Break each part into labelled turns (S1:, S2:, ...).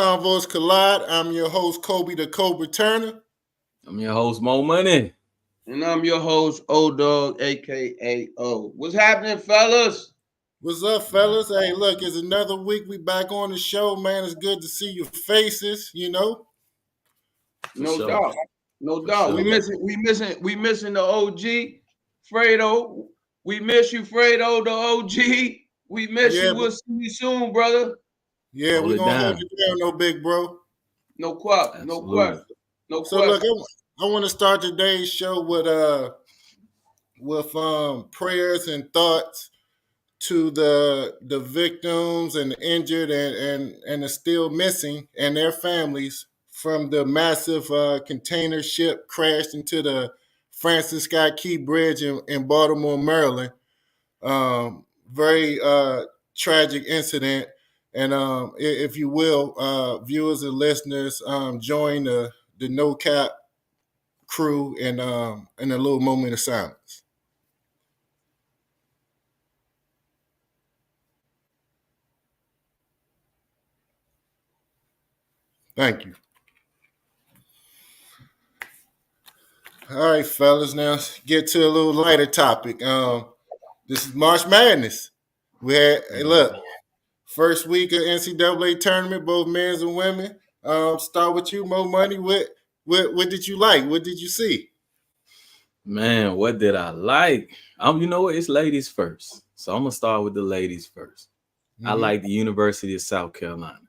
S1: Convos Collide. I'm your host, Kobe the Cobra Turner.
S2: I'm your host, Mo Money.
S3: And I'm your host, O Dog, aka O. What's happening, fellas?
S1: What's up, fellas? Hey, look, it's another week. We back on the show, man. It's good to see your faces.
S2: For
S3: No
S2: sure.
S3: doubt. No
S2: For
S3: doubt.
S2: sure.
S3: We missing the OG. Fredo. We miss you, Fredo, the OG. We miss
S1: Yeah,
S3: you. We'll see you soon, brother.
S1: yeah,
S2: Hold
S1: we're
S2: it
S1: gonna hold
S2: down.
S1: you down, no big bro.
S3: No question. No
S2: Absolutely.
S3: question. No
S1: So look,
S3: question.
S1: I want to start today's show with prayers and thoughts to the victims and the injured and the still missing and their families from the massive container ship crashed into the Francis Scott Key Bridge in Baltimore, Maryland. Very tragic incident. And if you will, viewers and listeners, join the No Cap crew in a little moment of silence. Thank you. All right, fellas. Now get to a little lighter topic. This is March Madness. We had hey, look, first week of NCAA tournament, both men's and women. Start with you, Mo Money. What did you like? What did you see?
S2: Man, what did I like? You know what? It's ladies first. So I'm gonna start with the ladies first. I
S1: Mm-hmm.
S2: like the University of South Carolina.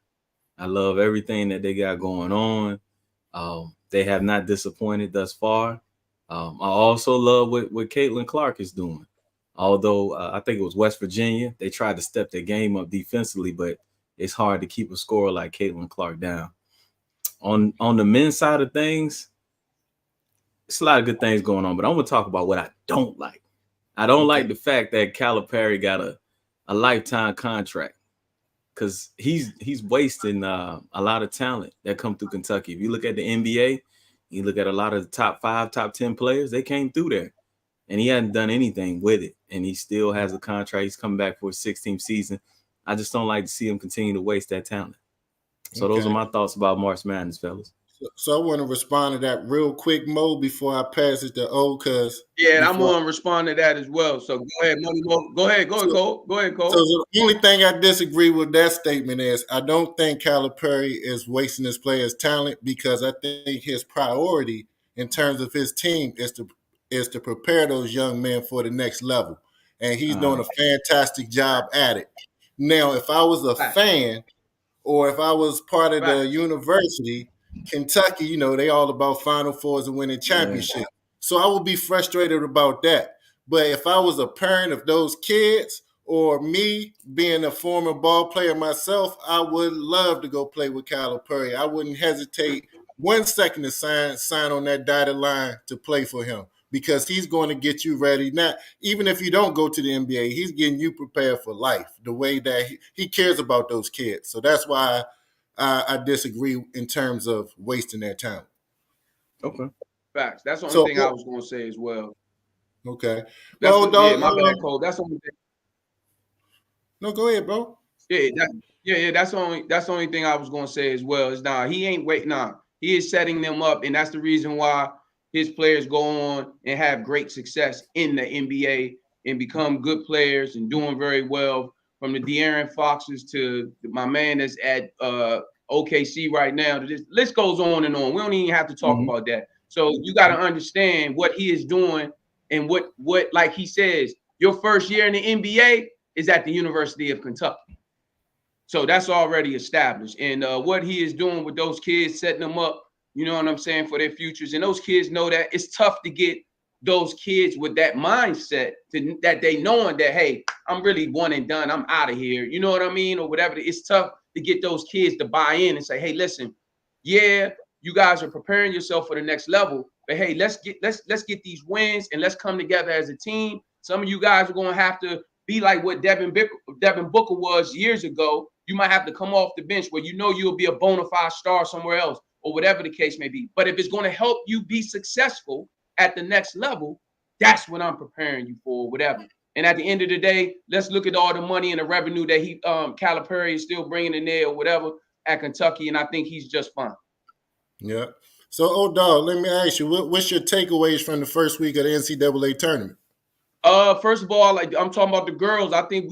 S2: I love everything that they got going on. They have not disappointed thus far. I also love what Caitlin Clark is doing. Although I think it was West Virginia, they tried to step their game up defensively, but it's hard to keep a score like Caitlin Clark down. On the men's side of things, it's a lot of good things going on, but I'm gonna talk about what I don't like. I don't
S1: Okay.
S2: like the fact that Calipari got a lifetime contract because he's wasting a lot of talent that come through Kentucky. If you look at the NBA, you look at a lot of the top 5, top 10 players, they came through there, and he hadn't done anything with it, and he still has a contract. He's coming back for his 16th season. I just don't like to see him continue to waste that talent. So those are
S1: Okay.
S2: my thoughts about March Madness, fellas.
S1: So I want to respond to that real quick, Mo, before I pass it to O, because
S3: Yeah, and I'm
S1: before.
S3: gonna respond to that as well. So go ahead, Money Mo. Go ahead,
S1: So,
S3: Cole. Go ahead,
S1: so
S3: Cole.
S1: the only thing I disagree with that statement is I don't think Calipari is wasting his players' talent because I think his priority in terms of his team is to prepare those young men for the next level, and he's doing
S2: Uh,
S1: a fantastic job at it. Now, if I was a
S3: Fact.
S1: fan or if I was part of the
S3: Fact.
S1: university, Kentucky, they all about Final Fours and winning
S2: yeah.
S1: championships. So I would be frustrated about that. But if I was a parent of those kids or me being a former ball player myself, I would love to go play with Calipari. I wouldn't hesitate 1 second to sign on that dotted line to play for him because he's going to get you ready. Now, even if you don't go to the NBA, he's getting you prepared for life the way that he cares about those kids. So that's why I disagree in terms of wasting their time.
S2: Okay.
S3: Facts. That's the only
S1: So,
S3: thing I was gonna say as well.
S1: okay.
S3: That's
S1: Well,
S3: the yeah,
S1: dog,
S3: my bad, Cole. That's the only thing.
S1: no, go ahead, bro.
S3: Yeah, yeah. That's the only thing I was gonna say as well. Is he ain't waiting. He is setting them up, and that's the reason why his players go on and have great success in the NBA and become good players and doing very well. From the De'Aaron Foxes to my man that's at OKC right now. The list goes on and on. We don't even have to talk
S2: Mm-hmm.
S3: about that. So you got to understand what he is doing and what like he says. Your first year in the NBA is at the University of Kentucky. So that's already established. And what he is doing with those kids, setting them up, you know what I'm saying, for their futures. And those kids know that it's tough to get those kids with that mindset that they knowing that, hey, I'm really one and done. I'm out of here. You know what I mean? Or whatever. It's tough to get those kids to buy in and say, hey, listen, yeah, you guys are preparing yourself for the next level. But hey, let's get these wins and let's come together as a team. Some of you guys are gonna have to be like what Devin Booker was years ago. You might have to come off the bench where you know you'll be a bona fide star somewhere else or whatever the case may be. But if it's going to help you be successful at the next level, that's what I'm preparing you for, whatever. And at the end of the day, let's look at all the money and the revenue that Calipari is still bringing in there or whatever. at Kentucky, and I think he's just fine.
S1: Yeah. So, dog, let me ask you, what's your takeaways from the first week of the NCAA tournament?
S3: First of all, like I'm talking about the girls. I think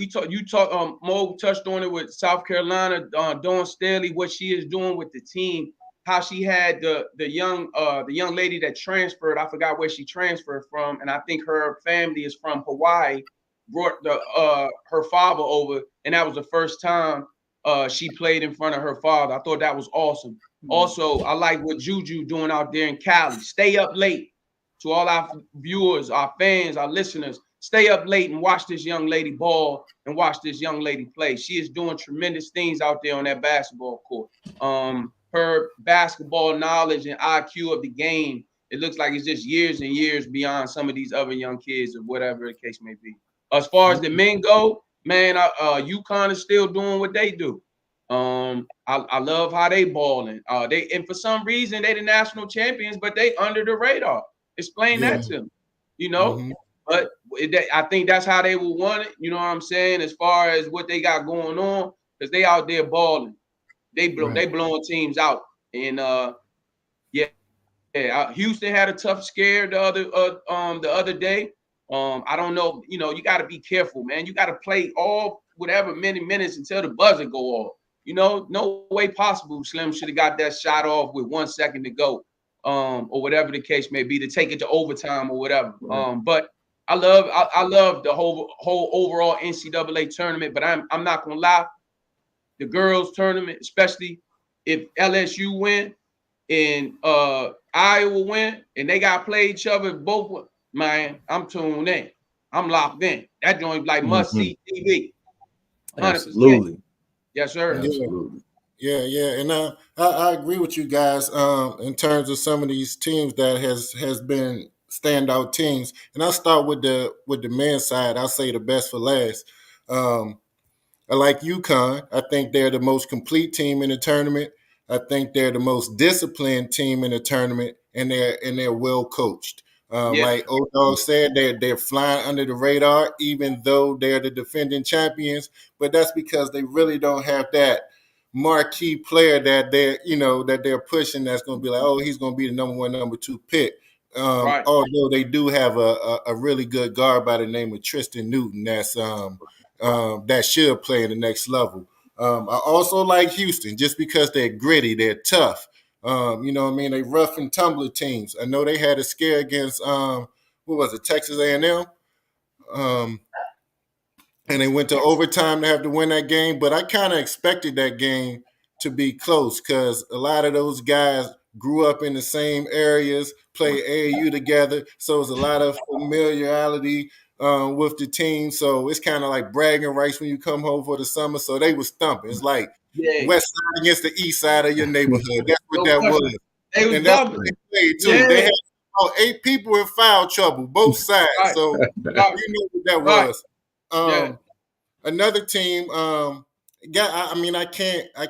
S3: Mo touched on it with South Carolina, Dawn Staley, what she is doing with the team, how she had the young lady that transferred. I forgot where she transferred from, and I think her family is from Hawaii. Brought her father over, and that was the first time she played in front of her father. I thought that was awesome. Also, I like what Juju doing out there in Cali. Stay up late. To all our viewers, our fans, our listeners, stay up late and watch this young lady ball and watch this young lady play. She is doing tremendous things out there on that basketball court. Her basketball knowledge and IQ of the game, it looks like it's just years and years beyond some of these other young kids or whatever the case may be. As far as the men go, man, UConn is still doing what they do. I love how they balling. And for some reason they the national champions, but they under the radar. Explain that to them, But I think that's how they will want it. You know what I'm saying? As far as what they got going on, because they out there balling, they blowing teams out. And Houston had a tough scare the other day. I don't know. You got to be careful, man. You got to play all whatever many minutes until the buzzer go off. No way possible Slim should have got that shot off with 1 second to go. Or whatever the case may be, to take it to overtime or whatever. But I love the whole overall NCAA tournament. But I'm not gonna lie, the girls tournament, especially if LSU win and Iowa win, and they got to play each other both. Man, I'm tuned in. I'm locked in. That joint like must see TV. 100%.
S2: Absolutely.
S3: Yes, sir.
S2: Absolutely.
S1: Yeah, and I agree with you guys in terms of some of these teams that has been standout teams. And I'll start with the men's side. I'll say the best for last. I like UConn. I think they're the most complete team in the tournament. I think they're the most disciplined team in the tournament, and they're well coached. Like O-Dog said, they're flying under the radar, even though they're the defending champions. But that's because they really don't have that marquee player that they're pushing. That's going to be like, oh, he's going to be the number one, number two pick. Although they do have a really good guard by the name of Tristan Newton. That's that should play in the next level. I also like Houston just because they're gritty, they're tough. You know what I mean? They rough and tumble teams. I know they had a scare against Texas A&M. And they went to overtime to have to win that game. But I kind of expected that game to be close because a lot of those guys grew up in the same areas, played AAU together. So it's a lot of familiarity with the team. So it's kind of like bragging rights when you come home for the summer. So they was thumping. It's like west side against the east side of your neighborhood. That's what that was. And that's what they played too. Yeah. They had about 8 people in foul trouble, both sides. So you know what that was. Another team, I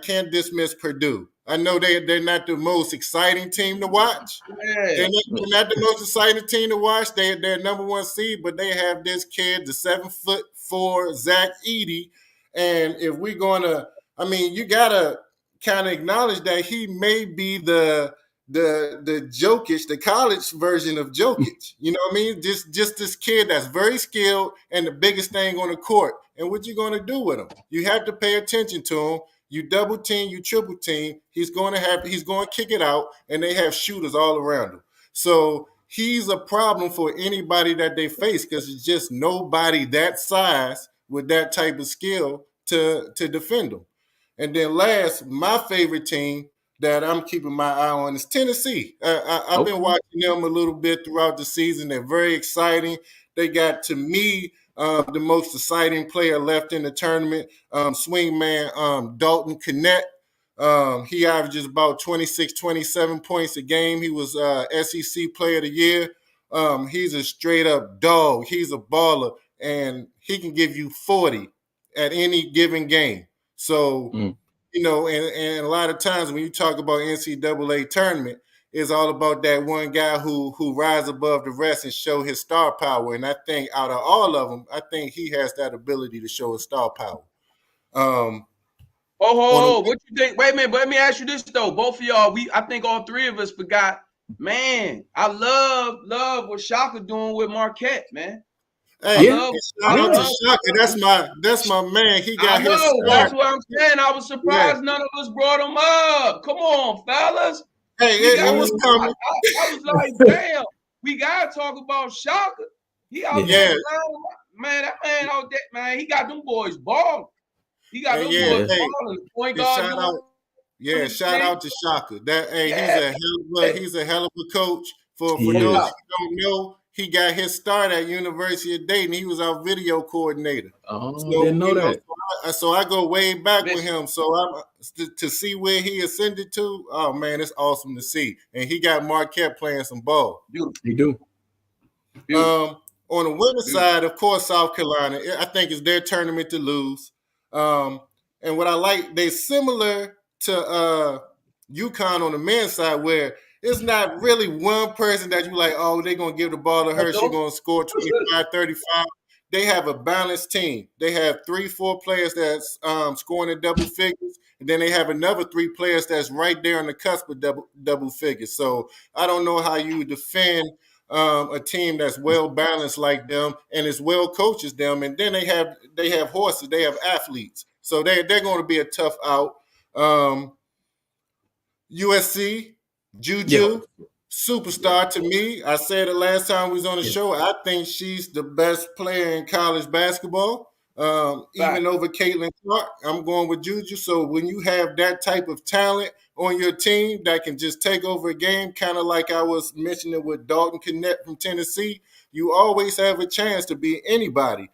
S1: can't dismiss Purdue. I know they're not the most exciting team to watch. They're not the most exciting team to watch. They're number 1 seed, but they have this kid, the 7'4" Zach Edey. And if we're gonna, you gotta kind of acknowledge that he may be the Jokic, the college version of Jokic. You know what I mean? Just this kid that's very skilled and the biggest thing on the court. And what you going to do with him? You have to pay attention to him. You double team, you triple team. He's going to kick it out, and they have shooters all around him. So he's a problem for anybody that they face because it's just nobody that size with that type of skill to defend them. And then last, my favorite team that I'm keeping my eye on is Tennessee. I've been watching them a little bit throughout the season. They're very exciting. They got, to me, the most exciting player left in the tournament, swingman Dalton Connect. He averages about 26, 27 points a game. He was SEC Player of the Year. He's a straight-up dog. He's a baller, and he can give you 40 at any given game. So, and a lot of times when you talk about NCAA tournament, it's all about that one guy who rises above the rest and show his star power. And I think out of all of them, I think he has that ability to show his star power.
S3: Oh, what you think? Wait a minute, but let me ask you this though. Both of y'all, I think all three of us forgot. Man, I love what Shaka doing with Marquette, man.
S1: Hey,
S2: Yeah.
S1: shout out to Shaka. That's my man. He got his start.
S3: That's what I'm saying. I was surprised none of us brought him up. Come on, fellas.
S1: Hey, it was coming.
S3: I was like, damn, we gotta talk about Shaka. He out there, man. That man out there, man. He got them boys balling. He got them boys balling. Point guard.
S1: Shout out to Shaka. He's a hell of a coach. For those who don't know, he got his start at University of Dayton. He was our video coordinator.
S2: Didn't know that.
S1: So I go way back with him. So to see where he ascended to, oh man, it's awesome to see. And he got Marquette playing some ball.
S2: He do.
S1: On the women's side, of course, South Carolina. I think it's their tournament to lose. And what I like, they're similar to UConn on the men's side, where it's not really one person that you like, oh, they're going to give the ball to her. She's going to score 25, 35. They have a balanced team. They have 3-4 players that's scoring in double figures. And then they have another 3 players that's right there on the cusp of double figures. So I don't know how you defend a team that's well balanced like them and as well coached as them. And then they have horses. They have athletes. So they're going to be a tough out. USC, Juju, superstar to me. I said it last time we was on the show. I think she's the best player in college basketball, even over Caitlin Clark. I'm going with Juju. So when you have that type of talent on your team that can just take over a game, kind of like I was mentioning with Dalton Connect from Tennessee, you always have a chance to beat anybody.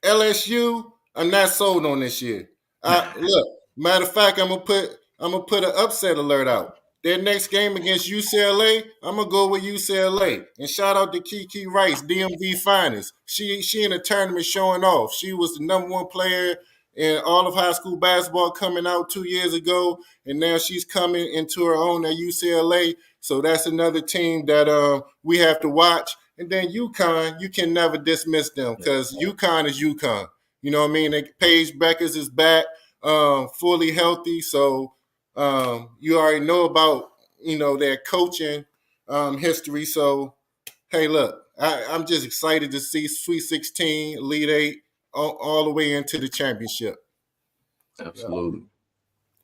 S1: LSU, I'm not sold on this year. Look, matter of fact, I'm gonna put an upset alert out. Their next game against UCLA, I'm gonna go with UCLA. And shout out to Kiki Rice, DMV finest. She in a tournament showing off. She was the number 1 player in all of high school basketball coming out 2 years ago, and now she's coming into her own at UCLA. So that's another team that we have to watch. And then UConn, you can never dismiss them because UConn is UConn. You know what I mean? Paige Beckers is back, fully healthy. So you already know about, their coaching history. So, hey, look, I'm just excited to see Sweet 16, Elite 8, all the way into the championship.
S2: Absolutely.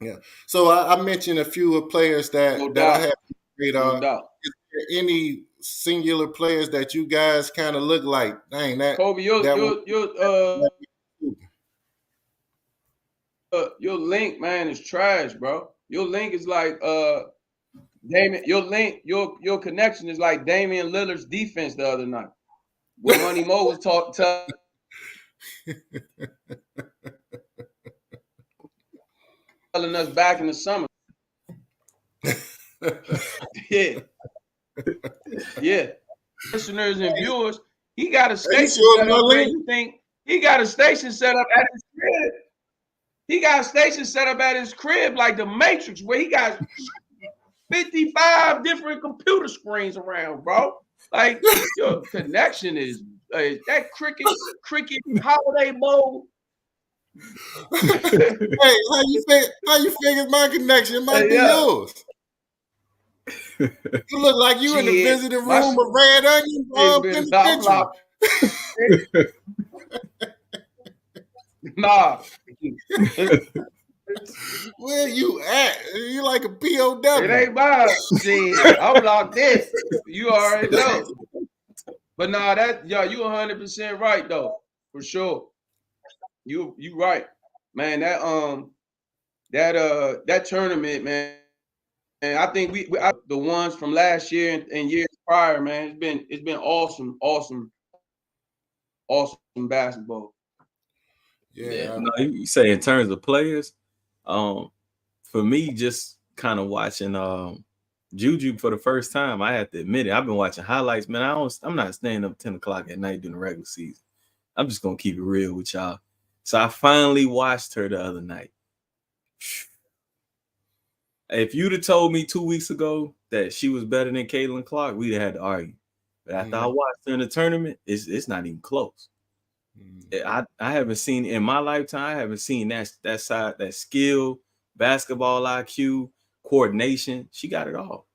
S1: Yeah. So I mentioned a few players that I have on the radar. Is there any singular players that you guys kind of look like? Dang,
S3: Kobe, your link, man, is trash, bro. Your link is like Damian. Your connection is like Damian Lillard's defense the other night when Money Mo was telling us back in the summer. Yeah. Listeners and viewers, he got a station set up where you think he got a station set up at his crib. He got a station set up at his crib like the Matrix, where he got 55 different computer screens around, bro. Like your connection is that cricket holiday bowl.
S1: Hey, how you figure my connection? It might be yours. You look like you in the visiting room of Red Onion Penitentiary.
S3: Nah.
S1: Where you at? You like a POW.
S3: It ain't mine. See, I'm locked in. You already know. But nah, you 100% right though, for sure. You right, man. That tournament, man. And I think we the ones from last year and years prior, man. It's been awesome basketball.
S2: Yeah. No, you say in terms of players, for me, just kind of watching Juju for the first time, I have to admit it. I've been watching highlights, man. I'm not staying up 10 o'clock at night during the regular season. I'm just gonna keep it real with y'all. So I finally watched her the other night. If you'd have told me 2 weeks ago that she was better than Caitlin Clark, we'd have had to argue. But after I watched her in the tournament, it's not even close. I haven't seen in my lifetime. I haven't seen that side, that skill, basketball IQ, coordination. She got it all.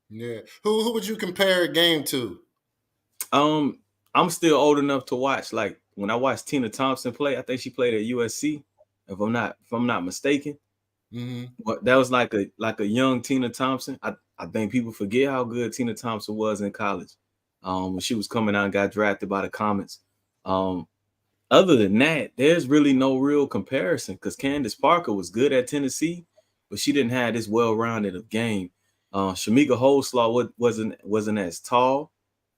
S1: Yeah. Who would you compare a game to?
S2: I'm still old enough to watch. Like when I watched Tina Thompson play, I think she played at USC, if I'm not mistaken.
S1: Mm-hmm.
S2: But that was like a young Tina Thompson. I think people forget how good Tina Thompson was in college. When she was coming out and got drafted by the Comets. Other than that, there's really no real comparison because Candace Parker was good at Tennessee, but she didn't have this well-rounded of game. Shamika Holslaw wasn't as tall.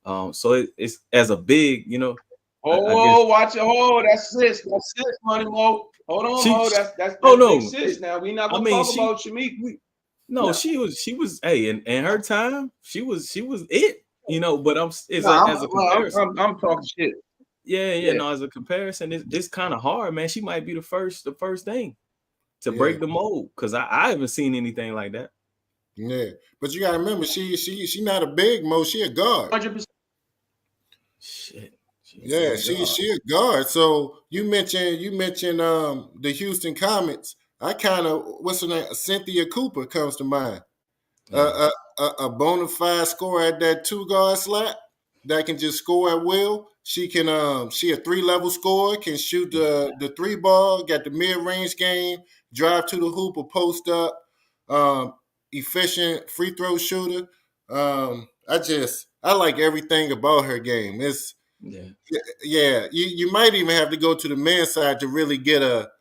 S2: So it's as a big, I guess.
S3: Watch it. That's sis, Money Mo. Hold on, that's big sis. Now we not gonna talk about Shamika.
S2: She was. Hey, in her time, she was it. But as a comparison,
S3: I'm talking shit.
S2: Yeah. No, as a comparison, it's kind of hard, man. She might be the first thing to break the mold because I haven't seen anything like that.
S1: Yeah, but you gotta remember, she not a big Mo. She a guard.
S3: 100%.
S2: Shit.
S1: Yeah, she a guard. So you mentioned the Houston Comets. I kind of what's her name? Cynthia Cooper comes to mind. Yeah. A bona fide scorer at that 2-guard slot that can just score at will. She can she a 3-level scorer, can shoot the 3 ball, got the mid-range game, drive to the hoop or post up, efficient free throw shooter. I like everything about her game. It's you might even have to go to the men's side to really get a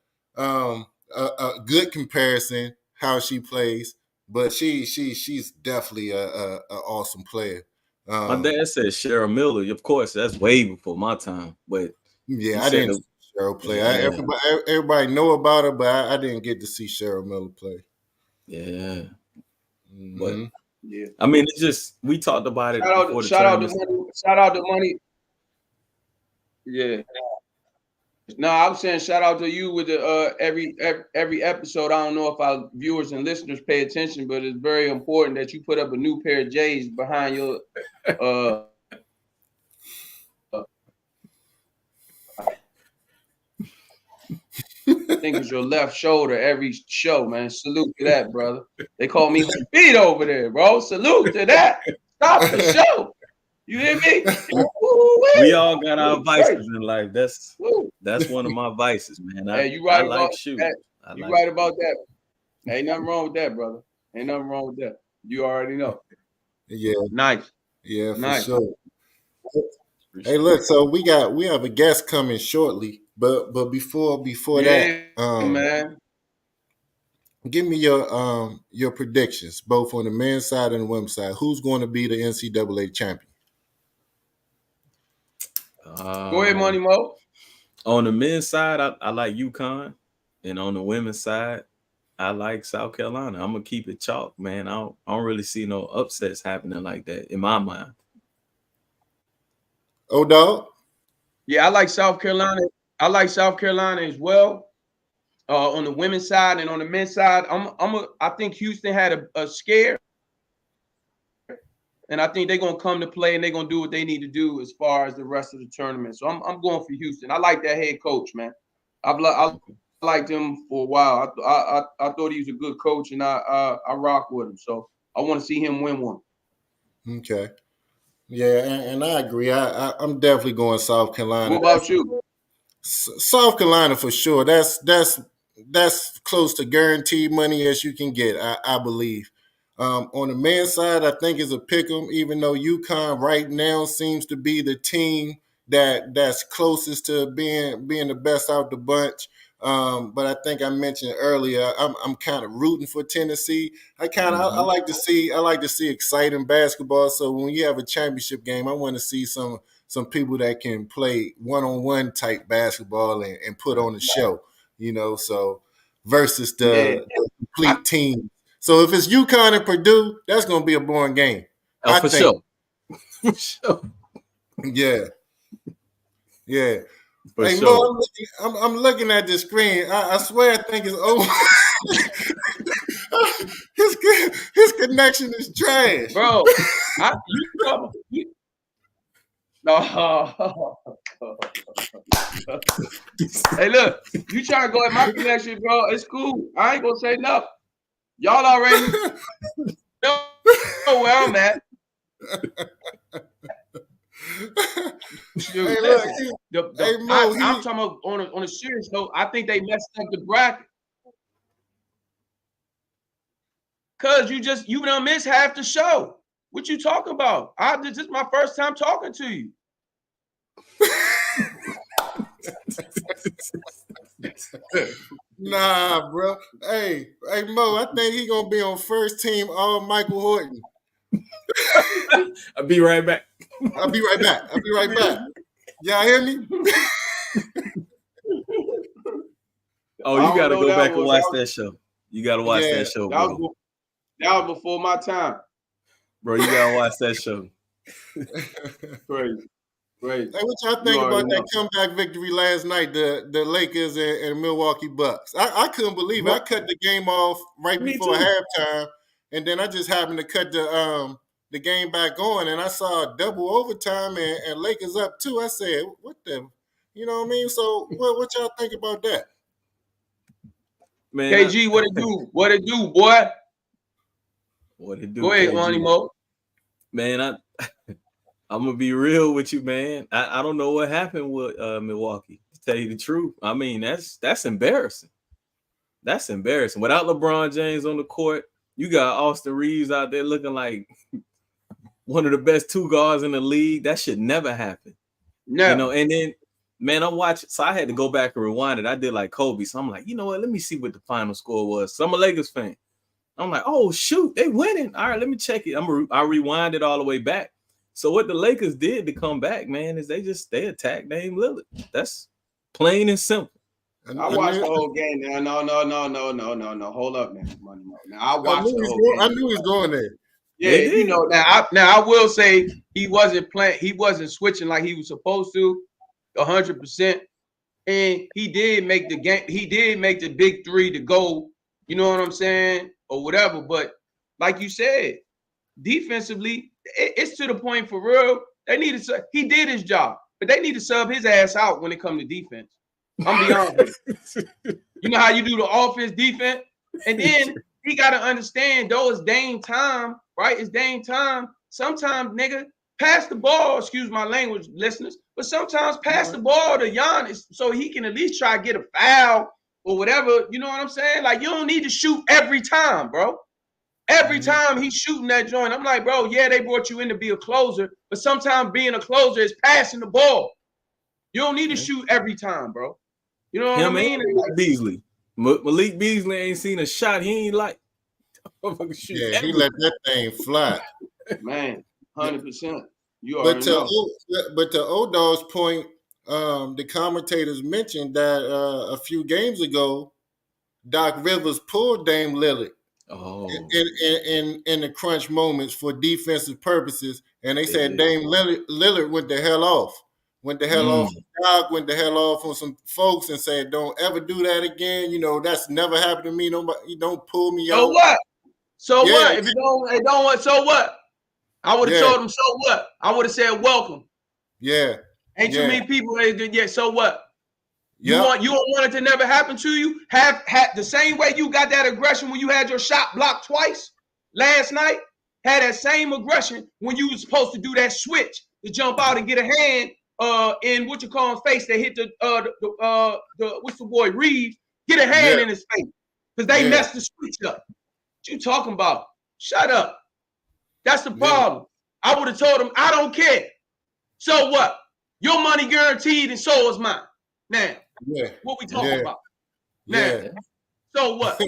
S1: good comparison how she plays. But she's definitely a awesome player.
S2: My dad said Cheryl Miller. Of course, that's way before my time. But
S1: yeah, I didn't see Cheryl play. Yeah. Everybody know about her, but I didn't get to see Cheryl Miller play.
S2: Yeah,
S1: mm-hmm.
S2: But I mean, it's just we talked about it.
S3: Shout out to Money. Yeah. No, I'm saying shout out to you with the every episode. I don't know if our viewers and listeners pay attention, but it's very important that you put up a new pair of J's behind your I think it's your left shoulder every show, man. Salute to that, brother. They call me beat over there, bro. Salute to that. Stop the show. You hear me?
S2: We all got our vices in life. That's one of my vices, man.
S3: You right about that. Ain't nothing wrong with that, brother. Ain't nothing wrong with that. You already know.
S1: Yeah.
S3: Nice.
S1: Yeah, for sure. Hey, look, so we have a guest coming shortly, but before that,
S3: man,
S1: give me your predictions, both on the men's side and the women's side. Who's going to be the NCAA champion?
S3: Go ahead, Money Mo.
S2: On the men's side, I like UConn, and on the women's side, I like South Carolina. I'm gonna keep it chalk, man. I don't really see no upsets happening like that in my mind.
S1: Oh, dog.
S3: Yeah, I like South Carolina. I like South Carolina as well. On the women's side and on the men's side, I think Houston had a scare. And I think they're gonna come to play and they're gonna do what they need to do as far as the rest of the tournament. So I'm going for Houston. I like that head coach, man. I liked him for a while. I thought he was a good coach, and I rock with him. So I want to see him win one.
S1: Okay. Yeah, and I agree. I'm definitely going South Carolina.
S3: What about you?
S1: South Carolina for sure. That's close to guaranteed money as you can get. I believe. On the men's side, I think it's a pick 'em, even though UConn right now seems to be the team that's closest to being the best out the bunch. But I think I mentioned earlier, I'm kind of rooting for Tennessee. I like to see exciting basketball. So when you have a championship game, I want to see some people that can play one-on-one type basketball and put on the show. So versus the complete team. So if it's UConn and Purdue, that's going to be a boring game.
S2: For sure. For sure.
S1: Yeah. Yeah.
S2: For
S1: hey,
S2: sure.
S1: Mo, I'm looking at the screen. I swear I think it's over. His connection is trash.
S3: Bro, no. Hey, look, you trying to go at my connection, bro? It's cool. I ain't gonna say nothing. Y'all already know where I'm at. Shoot,
S1: Hey,
S3: listen,
S1: look, hey, Mo,
S3: I'm talking about on a serious note. I think they messed up the bracket. Cause you done missed half the show. What you talking about? This is my first time talking to you.
S1: Nah, bro. Hey, Mo, I think he gonna be on first team all Michael Horton.
S2: I'll be right back.
S1: I'll be right back. Y'all hear me?
S2: Oh, you gotta go back and watch that show. You gotta watch that show, bro.
S3: That was before my time.
S2: Bro, you gotta watch that show.
S3: Crazy.
S1: Hey, what y'all think about that comeback victory last night, the Lakers and Milwaukee Bucks? I couldn't believe it. I cut the game off right before halftime, and then I just happened to cut the game back on, and I saw a double overtime and Lakers up 2. I said, what the, you know what I mean? So what y'all think about that?
S3: Man, KG, what it do? What it do, boy?
S2: What it do?
S3: Go ahead, Money Mo.
S2: Man, I'm gonna be real with you, man. I don't know what happened with Milwaukee. To tell you the truth, I mean that's embarrassing. That's embarrassing. Without LeBron James on the court, you got Austin Reeves out there looking like one of the best 2 guards in the league. That should never happen. No, you know. And then, man, I watched. So I had to go back and rewind it. I did like Kobe. So I'm like, you know what? Let me see what the final score was. So I'm a Lakers fan. I'm like, oh shoot, they winning. All right, let me check it. I rewind it all the way back. So what the Lakers did to come back, man, is they attacked Dame Lillard. That's plain and simple.
S3: I watched the whole game. Now, no. Hold up, man. Money Mo. Now I watched the whole game.
S1: I knew he was going there.
S3: Yeah, you know. Now I will say he wasn't playing. He wasn't switching like he was supposed to, 100%. And he did make the game. He did make the big 3 to go. You know what I'm saying, or whatever. But like you said, defensively, it's to the point for real. They need to. He did his job, but they need to sub his ass out when it comes to defense. I'm beyond with you. You know how you do the offense, defense, and then he got to understand, though it's Dame time, right? It's Dame time. Sometimes, nigga, pass the ball. Excuse my language, listeners, but sometimes pass the ball to Giannis so he can at least try to get a foul or whatever. You know what I'm saying? Like, you don't need to shoot every time, bro. Every time he's shooting that joint, I'm like, bro, yeah, they brought you in to be a closer, but sometimes being a closer is passing the ball. You don't need to shoot every time, bro. You know what I mean?
S2: Malik Beasley. Malik Beasley ain't seen a shot he ain't like.
S1: Yeah, he let that thing fly.
S3: Man, 100%.
S1: But to O-Dog's point, the commentators mentioned that a few games ago, Doc Rivers pulled Dame Lillard in the crunch moments for defensive purposes, and they said Dame Lillard went the hell off. Went the hell off Doc, went the hell off on some folks and said, don't ever do that again. You know, that's never happened to me. Nobody, you don't pull me out.
S3: So what? So what? If it don't want, so what? I would have told him, so what? I would have said, welcome.
S1: Yeah.
S3: Ain't too many people. So what? You don't want it to never happen to you? Have the same way you got that aggression when you had your shot blocked twice last night. Had that same aggression when you was supposed to do that switch to jump out and get a hand in what you call him face. They hit the what's the boy Reed, get a hand in his face because they messed the switch up. What you talking about? Shut up. That's the problem. I would have told him, I don't care. So what? Your money guaranteed and so is mine. Now, what we talking about? Now, so what?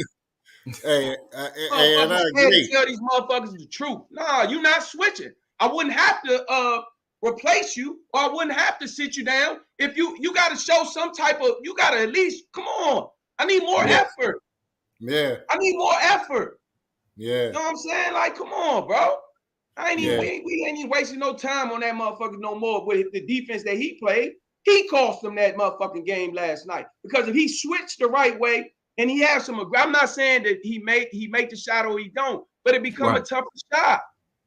S1: Hey, and I agree.
S3: Tell these motherfuckers the truth. Nah, you're not switching. I wouldn't have to replace you, or I wouldn't have to sit you down. If you got to show some type of, you got to at least, come on. I need more effort.
S1: Yeah.
S3: I need more effort.
S1: Yeah.
S3: You know what I'm saying? Like, come on, bro. I ain't even, we ain't even wasting no time on that motherfucker no more. With the defense that he played, he cost them that motherfucking game last night. Because if he switched the right way and he has some, I'm not saying that he make the shot or he don't, but it become a tougher shot.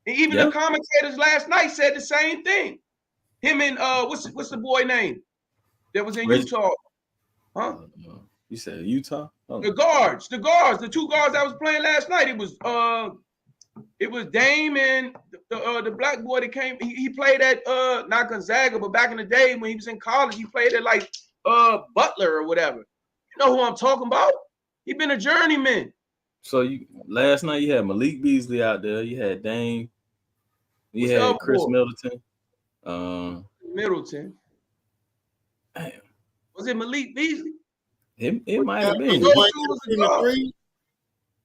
S3: And even the commentators last night said the same thing. Him and what's the boy name? that was in Utah. Huh?
S2: You said Utah?
S3: Oh. The guards, the 2 guards that was playing last night. It was Dame and the black boy that came. He played at not Gonzaga, but back in the day when he was in college, he played at like Butler or whatever. You know who I'm talking about? He been a journeyman.
S2: So last night you had Malik Beasley out there. You had Dame. You had Chris Middleton.
S3: Middleton.
S2: Damn.
S3: Was it Malik Beasley?
S2: It might have been.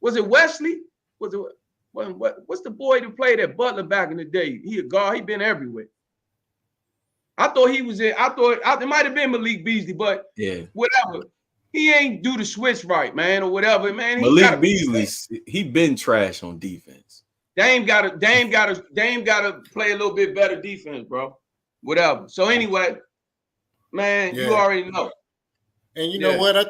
S3: Was it Wesley? Was it what's the boy that played at Butler back in the day? He a guard. He been everywhere. I thought he was in. It might have been Malik Beasley, but
S2: yeah,
S3: whatever. He ain't do the switch right, man, or whatever, man.
S2: Malik Beasley, he been trash on defense.
S3: Dame gotta play a little bit better defense, bro. Whatever. So anyway, man, you already know.
S1: And you know what? I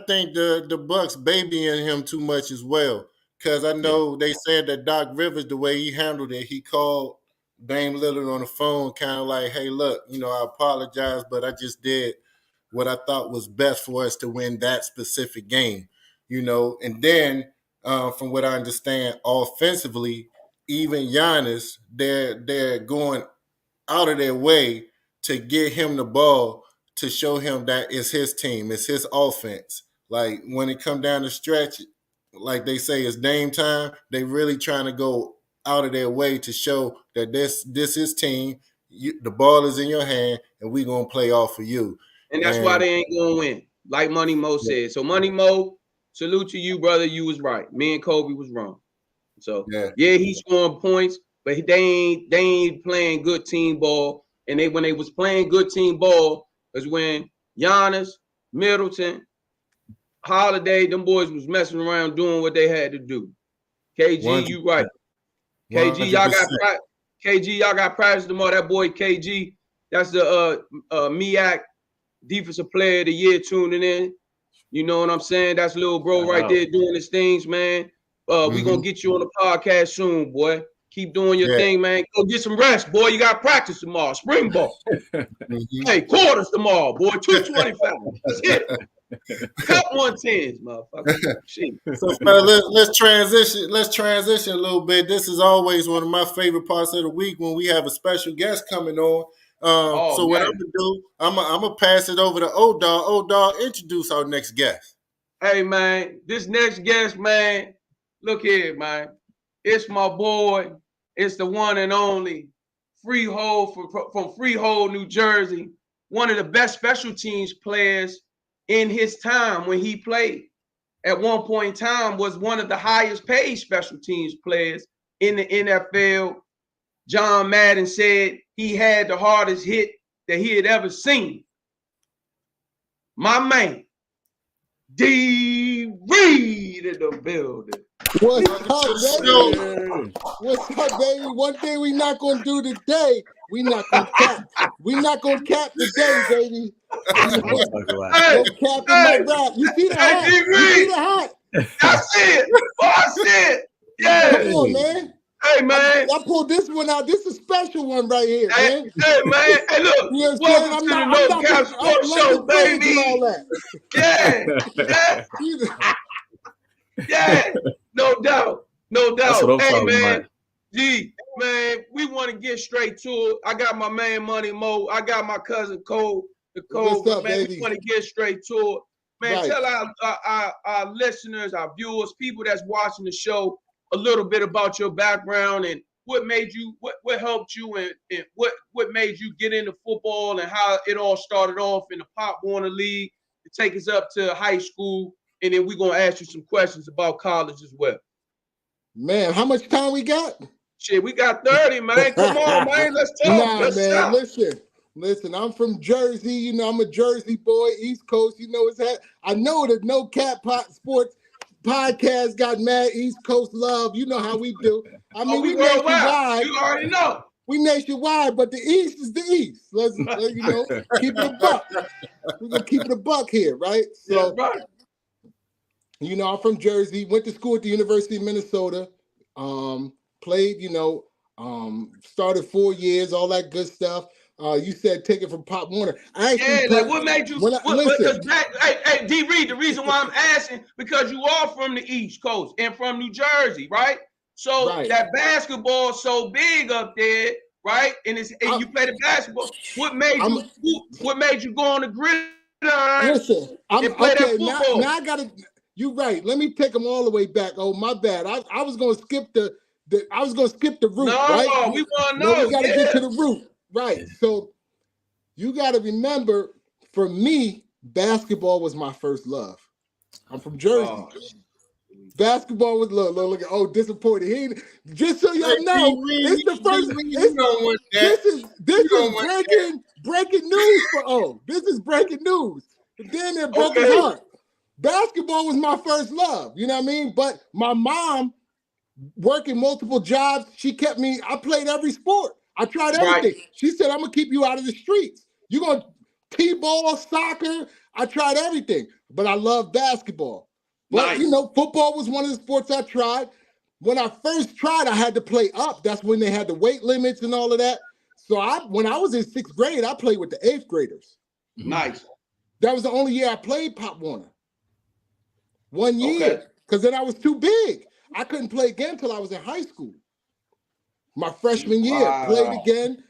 S1: think the Bucks babying him too much as well. Because I know they said that Doc Rivers, the way he handled it, he called Dame Lillard on the phone, kind of like, hey, look, I apologize, but I just did what I thought was best for us to win that specific game, And then, from what I understand, offensively, even Giannis, they're going out of their way to get him the ball to show him that it's his team, it's his offense. Like when it come down the stretch, like they say, it's Dame time. They really trying to go out of their way to show that this is team. The ball is in your hand, and we gonna play off of you.
S3: And that's why they ain't gonna win, like Money Mo said. So Money Mo, salute to you, brother. You was right. Me and Kobe was wrong. So he's scoring points, but they ain't playing good team ball. And when they was playing good team ball, is when Giannis, Middleton, Holiday, them boys was messing around doing what they had to do. KG, 100%. You right. KG, y'all got practice tomorrow. That boy KG, that's the MEAC Defensive Player of the Year tuning in. You know what I'm saying? That's little bro right there doing his things, man. We gonna get you on the podcast soon, boy. Keep doing your thing, man. Go get some rest, boy. You got practice tomorrow. Spring ball. Hey, quarters tomorrow, boy. 225. Let's hit it. Cup 110s, motherfucker.
S1: So let's transition. Let's transition a little bit. This is always one of my favorite parts of the week when we have a special guest coming on. What I'm gonna do, I'm gonna pass it over to O-Dog. O-Dog, introduce our next guest.
S3: Hey, man, this next guest, man. Look here, man. It's my boy. It's the one and only Freehold from Freehold, New Jersey. One of the best special teams players in his time when he played. At one point in time, was one of the highest paid special teams players in the NFL. John Madden said he had the hardest hit that he had ever seen. My man, Darrell Reid in the building.
S4: What's up, baby? What's up, baby? One thing we not gonna do today, we not gonna cap. We not gonna cap today, baby. No cap in my rap. You see the hat? You see the hat?
S3: I see it. Oh, I see it. Yeah.
S4: Come on, man.
S3: Hey, man.
S4: I pulled this one out. This is a special one right here, man.
S3: Hey, man. Hey, look.
S4: You know
S3: welcome to the No Cap Sports Show, baby.
S4: All that.
S3: Yeah. No doubt. No doubt. Hey, man.
S2: About.
S3: G, man, we want to get straight to it. I got my man Money Mo. I got my cousin Cole.
S4: What's up,
S3: man,
S4: baby?
S3: we want to get straight to it. Man, tell our listeners, our viewers, people that's watching the show a little bit about your background and what made you, what helped you and what made you get into football and how it all started off in the Pop Warner League to take us up to high school. And then we're going to ask you some questions about college as well.
S4: Man, how much time we got?
S3: Shit, we got 30, man. Come on, man. Let's talk. Let's
S4: man,
S3: talk.
S4: Listen, I'm from Jersey. You know, I'm a Jersey boy, East Coast. You know, I know that No Cap Sports podcast got mad East Coast love. You know how we do. I mean, we nationwide.
S3: You already know.
S4: We nationwide, but the East is the East. Let's keep it a buck. We're going to keep it a buck here, right? So,
S3: right.
S4: You know, I'm from Jersey, went to school at the University of Minnesota, played, started 4 years, all that good stuff. You said take it from Pop Warner. I actually
S3: like what made you?
S4: Listen,
S3: hey, D. Reid, the reason why I'm asking because you are from the East Coast and from New Jersey, right? So that basketball so big up there, right? And you play the basketball. What made you go on the gridiron?
S4: Listen,
S3: and play that football?
S4: Now I gotta. You're right. Let me take them all the way back. Oh, my bad. I was gonna skip the root, right?
S3: No, we want to know.
S4: We gotta get to the root, right? So you gotta remember, for me, basketball was my first love. I'm from Jersey. Basketball was look. Oh, disappointed. Just so y'all know, it's the first. This is breaking news for O. This is breaking news. But then they're broken heart. Basketball was my first love. You know what I mean? But my mom, working multiple jobs, she kept me. I played every sport. I tried everything. Right. She said, "I'm gonna keep you out of the streets. You're gonna t-ball, soccer." I tried everything, but I love basketball. But football was one of the sports I tried. When I first tried, I had to play up. That's when they had the weight limits and all of that. So when I was in 6th grade, I played with the 8th graders.
S3: Nice.
S4: That was the only year I played Pop Warner. 1 year, because then I was too big. I couldn't play again until I was in high school. My freshman year, played again,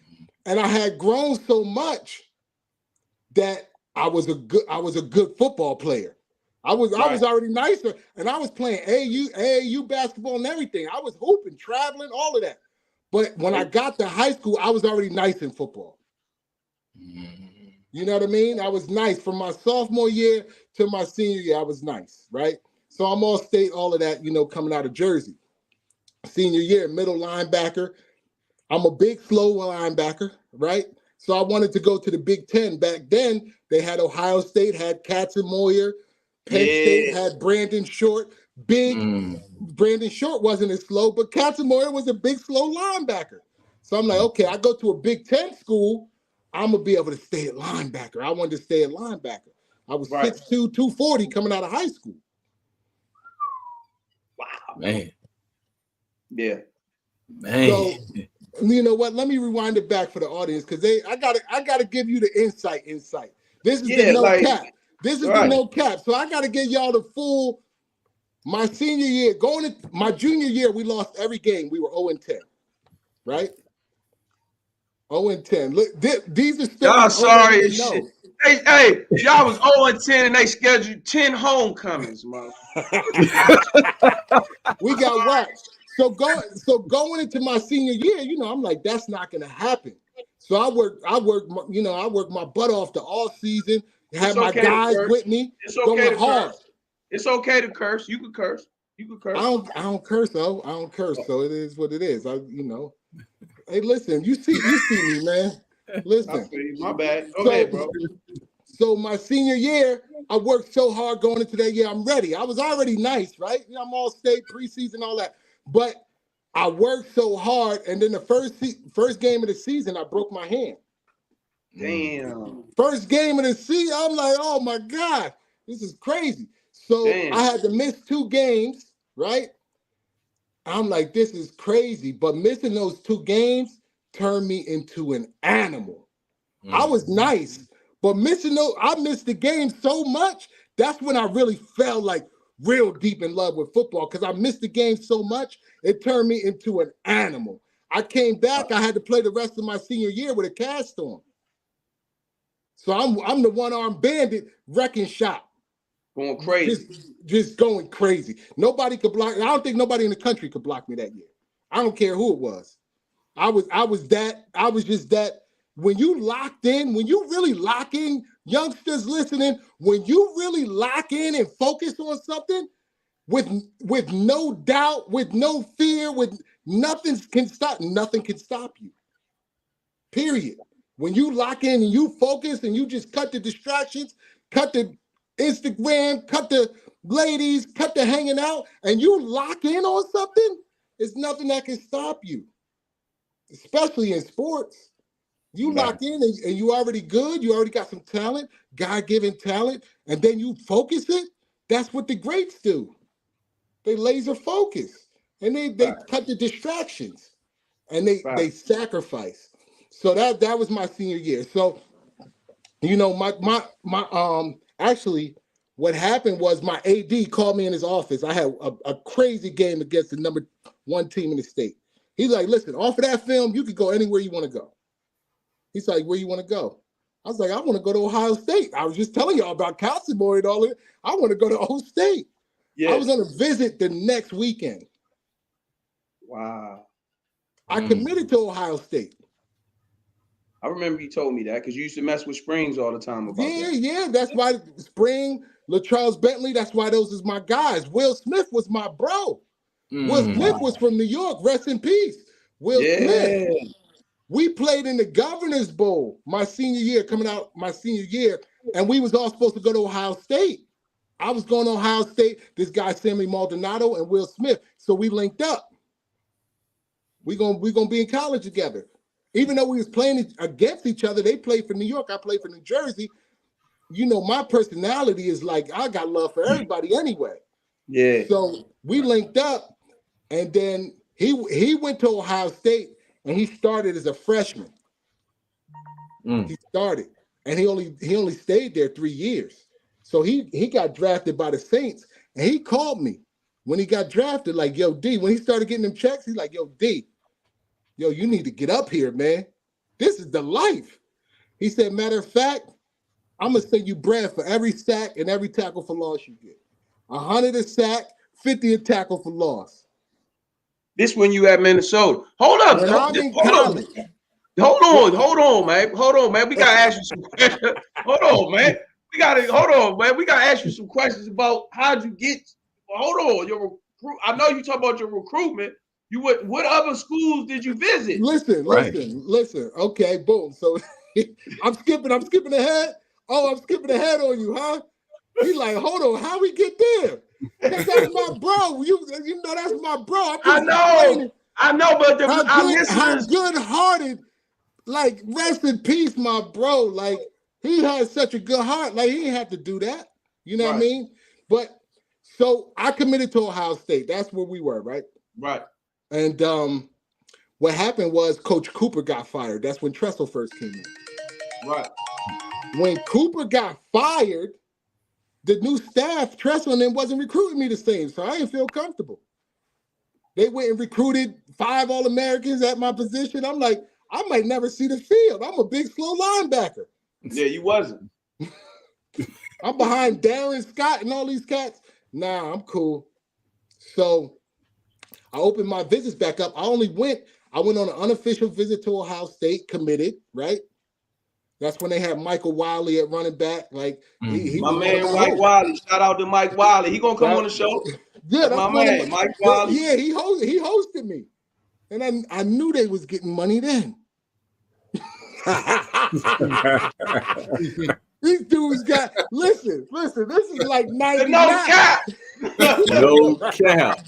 S4: and I had grown so much that I was a good football player. I was already nicer, and I was playing AAU basketball and everything. I was hooping, traveling, all of that. But when I got to high school, I was already nice in football. You know what I mean? I was nice from my sophomore year to my senior year. I was nice, right? So I'm all state, all of that, coming out of Jersey. Senior year, middle linebacker. I'm a big, slow linebacker, right? So I wanted to go to the Big Ten. Back then, they had Ohio State, had Katzenmoyer. Penn State had Brandon Short. Brandon Short wasn't as slow, but Katzenmoyer was a big, slow linebacker. So I'm like, okay, I go to a Big Ten school, I'm going to be able to stay at linebacker. I wanted to stay at linebacker. I was 6'2", 240 coming out of high school.
S3: Wow.
S2: Man.
S3: Yeah.
S2: Man.
S4: So, you know what? Let me rewind it back for the audience because I gotta give you the insight. This is the no cap. This is the no cap. So I gotta give y'all the full. My senior year, going into my junior year, we lost every game. We were 0-10, right? 0-10. Look, these are still.
S3: Y'all sorry as shit. Hey, y'all was 0-10 and they scheduled 10 homecomings, man.
S4: We got whacked. So going into my senior year, I'm like, that's not gonna happen. So I worked my butt off the all season. Had my guys with me.
S3: It's okay to
S4: hard.
S3: Curse. It's okay to curse. You could curse.
S4: I don't curse though. I don't curse. So it is what it is. Hey, listen, you see me, man. Listen.
S3: My bad. Go ahead, bro.
S4: So my senior year, I worked so hard going into that year. I'm ready. I was already nice, right? I'm all state, preseason, all that. But I worked so hard, and then the first game of the season, I broke my hand.
S3: Damn.
S4: First game of the season, I'm like, oh my God, this is crazy. So I had to miss 2 games, right? I'm like, this is crazy. But missing those 2 games turned me into an animal. I was nice, but I missed the game so much. That's when I really fell like real deep in love with football because I missed the game so much. It turned me into an animal. I came back. I had to play the rest of my senior year with a cast on. So I'm the one-armed bandit wrecking shop.
S3: Going crazy.
S4: Just going crazy. Nobody could block. I don't think nobody in the country could block me that year. I don't care who it was. I was just that. When you locked in, when you really lock in, youngsters listening, when you really lock in and focus on something with no doubt, with no fear, with nothing can stop you. Period. When you lock in and you focus and you just cut the distractions, cut the Instagram, cut the ladies, cut the hanging out, and you lock in on something, there's nothing that can stop you, especially in sports. You lock in and you already good, you already got some talent, God-given talent, and then you focus it. That's what the greats do. They laser focus, and they cut the distractions, and they sacrifice. So that was my senior year. So, actually, what happened was my AD called me in his office. I had a crazy game against the number 1 team in the state. He's like, listen, off of that film, you could go anywhere you want to go. He's like, where you want to go? I was like, I want to go to Ohio State. I was just telling y'all about Castleberry and all that. I want to go to Ohio State. Yeah. I was on a visit the next weekend.
S3: Wow.
S4: I committed to Ohio State.
S3: I remember you told me that because you used to mess with Springs all the time about that.
S4: Yeah. That's why Spring, LaCharles Bentley, that's why those is my guys. Will Smith was my bro. Will Smith was from New York. Rest in peace. Will Smith. We played in the Governor's Bowl my senior year, and we was all supposed to go to Ohio State. I was going to Ohio State. This guy, Sammy Maldonado and Will Smith. So we linked up. We gonna be in college together. Even though we was playing against each other, they played for New York, I played for New Jersey. My personality is like, I got love for everybody anyway. Yeah. So we linked up, and then he went to Ohio State, and he started as a freshman. He started, and he only stayed there 3 years. So he got drafted by the Saints, and he called me when he got drafted, like, yo, D, when he started getting them checks, he's like, yo, D, yo, you need to get up here, man. This is the life. He said, matter of fact, I'm going to send you bread for every sack and every tackle for loss you get. 100 a sack, 50 a tackle for loss.
S3: This when you at Minnesota. Hold up.
S4: When I'm in college.
S3: Hold on, man. We got to ask you some questions. Hold on, man. We got to ask you some questions about how'd you get. Hold on. I know you talk about your recruitment. What other schools did you visit?
S4: Listen. Okay, boom. So I'm skipping ahead. Oh, I'm skipping ahead on you, huh? He's like, hold on, how we get there? That's my bro. You know that's my bro.
S3: I know, but
S4: how good-hearted, like, rest in peace, my bro. Like, he had such a good heart. Like, he didn't have to do that. You know what I mean? But so I committed to Ohio State. That's where we were, right?
S3: Right.
S4: And what happened was Coach Cooper got fired. That's when Tressel first came in.
S3: Right.
S4: When Cooper got fired, the new staff, Tressel and them, wasn't recruiting me the same, so I didn't feel comfortable. They went and recruited 5 All-Americans at my position. I'm like, I might never see the field. I'm a big, slow linebacker.
S3: Yeah, you wasn't.
S4: I'm behind Darren Scott and all these cats. Nah, I'm cool. So I opened my visits back up. I went on an unofficial visit to Ohio State, committed, right? That's when they had Michael Wiley at running back. Like he
S3: my man Mike Wiley. Shout out to Mike Wiley. He gonna come on the show.
S4: Yeah, that's
S3: my man, Mike Wiley.
S4: Yeah, he hosted me. And I knew they was getting money then. These dudes got listen, this is like 99.
S3: No cap.
S2: No cap.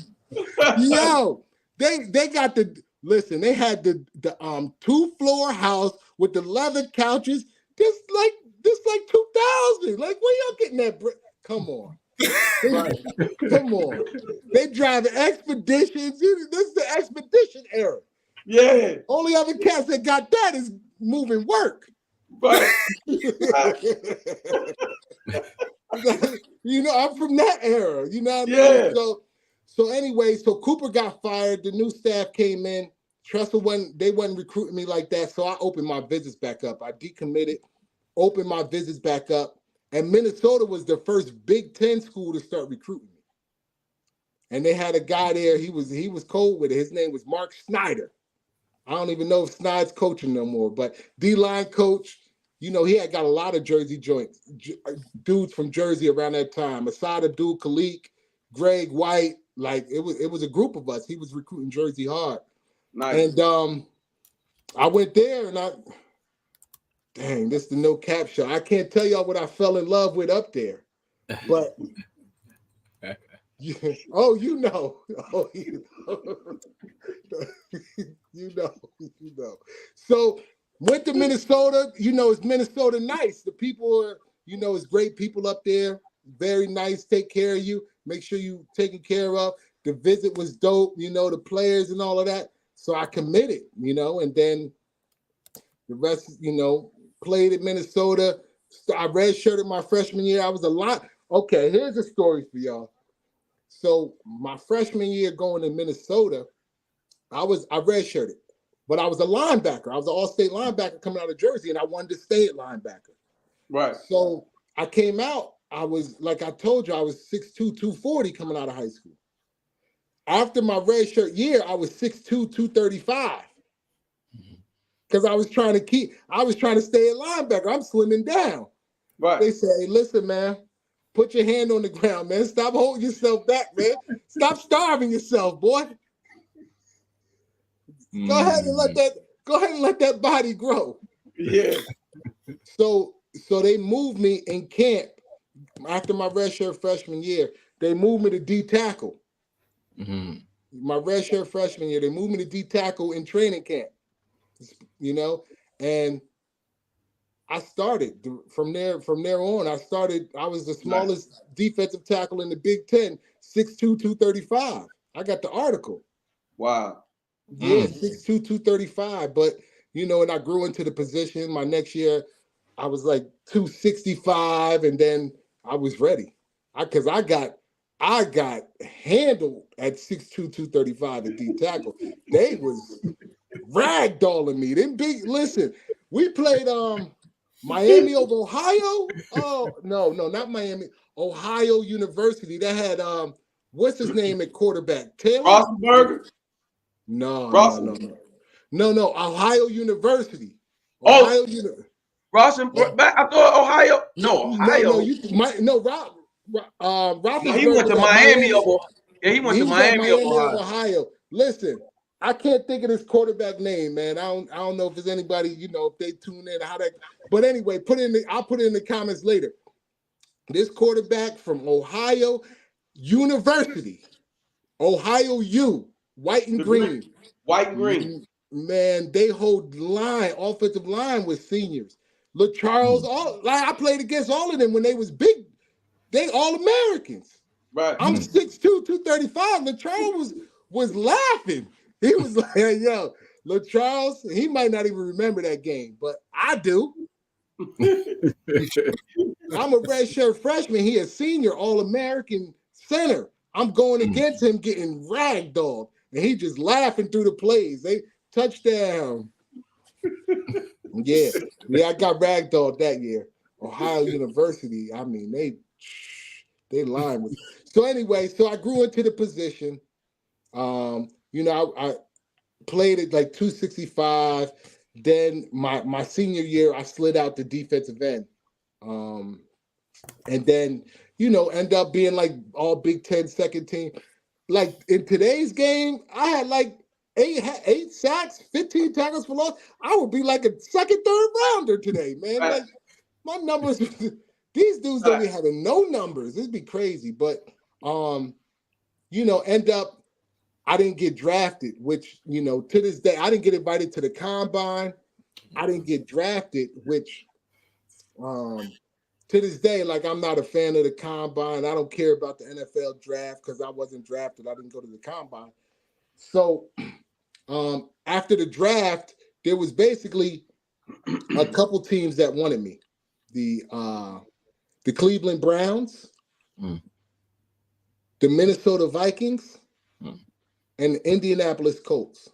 S4: Yo, they got they had the 2-floor house with the leather couches. This like 2000. Like, where y'all getting that? Come on. Come on. They drive expeditions. This is the expedition era.
S3: Yeah.
S4: Only other cats that got that is moving work.
S3: Right.
S4: I'm from that era. You know what I mean? So anyway, so Cooper got fired. The new staff came in. Tressel wasn't recruiting me like that. So I opened my visits back up. I decommitted, opened my visits back up. And Minnesota was the first Big Ten school to start recruiting me. And they had a guy there. He was cold with it. His name was Mark Snyder. I don't even know if Snyder's coaching no more, but D-line coach. He had got a lot of Jersey dudes from Jersey around that time. Asad Abdul-Khalik, Greg White. Like, it was a group of us. He was recruiting Jersey hard. Nice. And I went there, and this is the no cap show. I can't tell y'all what I fell in love with up there, but you know. So went to Minnesota. It's Minnesota nice. The people are, it's great people up there. Very nice. Take care of you. Make sure you taken care of. The visit was dope. The players and all of that. So I committed. And then The rest, played at Minnesota. I redshirted my freshman year. I was a lot. Okay, here's a story for y'all. So my freshman year going to Minnesota, I redshirted, but I was a linebacker. I was an all-state linebacker coming out of Jersey, and I wanted to stay at linebacker.
S3: Right.
S4: So I came out. I was, like I told you, I was 6'2", 240 coming out of high school. After my redshirt year, I was 6'2", 235. Because I was trying to stay at linebacker. I'm slimming down.
S3: Right.
S4: They say, hey, listen, man, put your hand on the ground, man. Stop holding yourself back, man. Stop starving yourself, boy. Go ahead and let that body grow.
S3: Yeah.
S4: So they moved me in camp after my redshirt freshman year. They moved me to D tackle.
S2: Mm-hmm.
S4: My redshirt freshman year, they moved me to D tackle in training camp. And I started from there on. I was the smallest defensive tackle in the Big Ten, 6'2", 235. I got the article.
S3: Wow.
S4: Yeah, 6'2", 235. But, and I grew into the position. My next year, I was like 265, and then I was ready. Because I got handled at 6'2", 235 at D tackle. They was ragdolling me. Listen, we played Miami of Ohio. Oh, no, not Miami. Ohio University. That had what's his name at quarterback? Taylor?
S3: Rosenberger?
S4: No. Ohio University.
S3: Rosenberg. I thought Ohio. No, Ohio.
S4: Roethlisberger.
S3: He went to Miami. He went to Miami of
S4: Ohio. Listen, I can't think of this quarterback name, man. I don't know if there's anybody, if they tune in, how that. But anyway, I'll put it in the comments later. This quarterback from Ohio University, Ohio U, white and green.
S3: White and green.
S4: Man, they hold offensive line with seniors. LaCharles, I played against all of them when they was big. They all Americans.
S3: Right.
S4: I'm 6'2", 235. LaCharles was laughing. He was like, yo, LaCharles, he might not even remember that game, but I do. I'm a redshirt freshman. He a senior, all-American center. I'm going against him getting ragdolled, and he just laughing through the plays. They touchdown. Yeah, I got ragdolled that year. Ohio University, I mean, they lying with. So anyway, I grew into the position. I played at like 265. Then my senior year, I slid out to defensive end. And then, end up being like all Big Ten second team. Like in today's game, I had like 8 sacks, 15 tackles for loss. I would be like a second, third rounder today, man. Like my numbers, these dudes don't be having no numbers. It'd be crazy. But, end up, I didn't get drafted, which, to this day, I didn't get invited to the combine. I didn't get drafted, which, to this day, like, I'm not a fan of the combine. I don't care about the NFL draft because I wasn't drafted. I didn't go to the combine. So after the draft, there was basically a couple teams that wanted me. The Cleveland Browns, the Minnesota Vikings, and the Indianapolis Colts.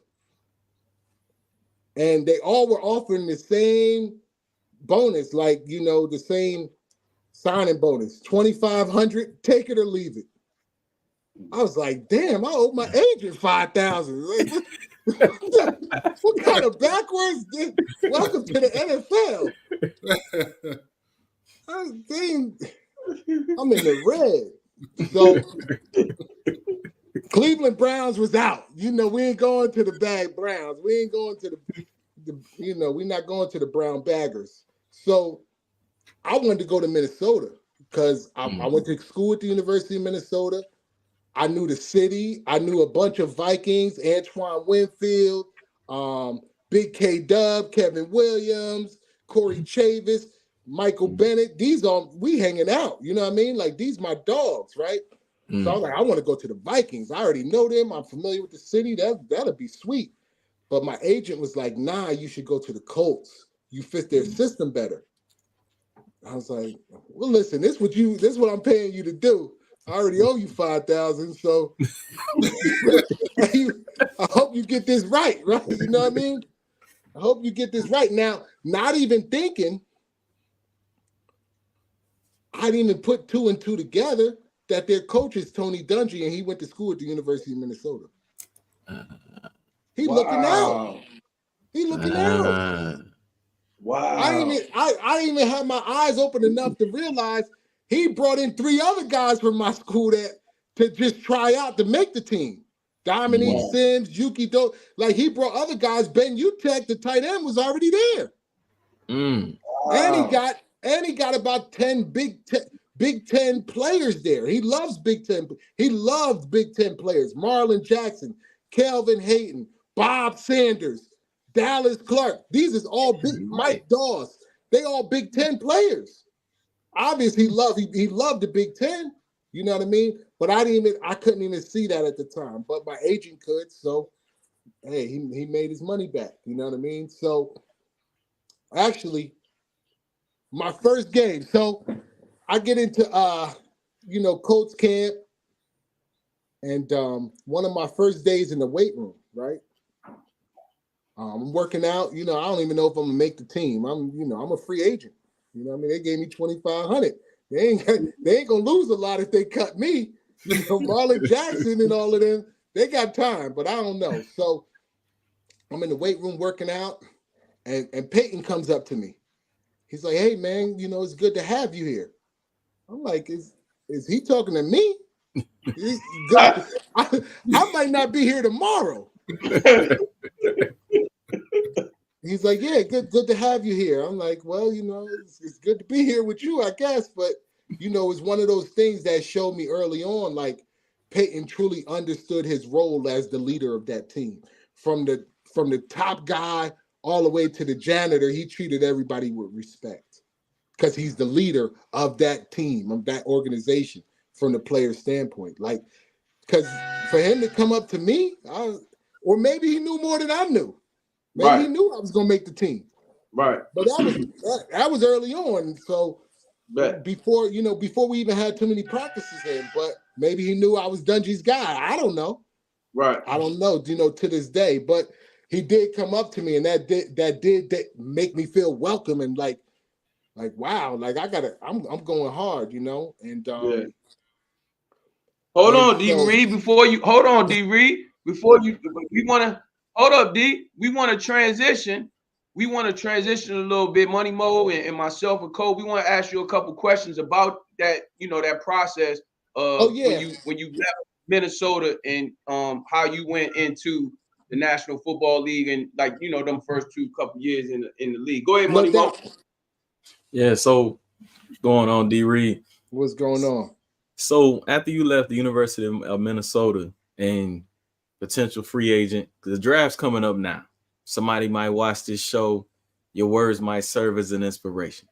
S4: And they all were offering the same bonus, like, the same signing bonus, $2,500, take it or leave it. I was like, damn, I owe my agent $5,000. Like, what kind of backwards? Welcome to the NFL. I'm in the red. So Cleveland Browns was out. We ain't going to the bag Browns. We ain't going to we're not going to the brown baggers. So I wanted to go to Minnesota because I went to school at the University of Minnesota. I knew the city. I knew a bunch of Vikings, Antoine Winfield, Big K-Dub, Kevin Williams, Corey Chavis, Michael Bennett. We hanging out. You know what I mean? Like, these my dogs, right? So I was like, I want to go to the Vikings. I already know them. I'm familiar with the city. That'll be sweet. But my agent was like, nah, you should go to the Colts. You fit their system better. I was like, well, listen, this is what I'm paying you to do. I already owe you $5,000, so I hope you get this right? You know what I mean? I hope you get this right. Now, not even thinking, I didn't even put 2 and 2 together that their coach is Tony Dungy, and he went to school at the University of Minnesota. He looking out. He looking out.
S5: Wow.
S4: I didn't even have my eyes open enough to realize he brought in 3 other guys from my school to just try out to make the team. Dominique Sims, Yuki Do, like he brought other guys. Ben Utek, the tight end, was already there.
S5: Wow.
S4: And he got about 10 Big Ten players there. He loves Big Ten. He loved Big Ten players. Marlon Jackson, Kelvin Hayton, Bob Sanders, Dallas Clark. These is all big. Mike Dawes. They all Big Ten players. Obviously, he loved the Big Ten. You know what I mean? But I couldn't even see that at the time. But my agent could. So, hey, he made his money back. You know what I mean? So, actually, my first game. So, I get into Colts camp, and one of my first days in the weight room, right? I'm working out. I don't even know if I'm gonna make the team. I'm a free agent. You know what I mean? They gave me $2,500. They ain't gonna lose a lot if they cut me. Marlon Jackson and all of them, they got time, but I don't know. So I'm in the weight room working out, and Peyton comes up to me. He's like, "Hey man, it's good to have you here." I'm like, is he talking to me? I might not be here tomorrow. He's like, yeah, good to have you here. I'm like, well, it's good to be here with you, I guess. But, it's one of those things that showed me early on, like Peyton truly understood his role as the leader of that team. From the top guy all the way to the janitor, he treated everybody with respect because he's the leader of that team, of that organization from the player standpoint. Like, because for him to come up to me, or maybe he knew more than I knew. Maybe he knew I was going to make the team.
S5: Right.
S4: But that was early on. So before we even had too many practices in, but maybe he knew I was Dungy's guy. I don't know.
S5: Right.
S4: I don't know, to this day. But he did come up to me, and that did make me feel welcome and like wow, like I'm going hard, and
S3: Hold on, D. Reid. Hold up, D. We want to transition. We want to transition a little bit, Money Mo and myself and Cole. We want to ask you a couple questions about that, that process of when you left Minnesota and how you went into the National Football League and them first couple years in the league. Go ahead, Money Mo.
S2: Yeah, so going on, D. Reid.
S4: What's going on?
S2: So after you left the University of Minnesota and potential free agent, the draft's coming up now. Somebody might watch this show. Your words might serve as an inspiration.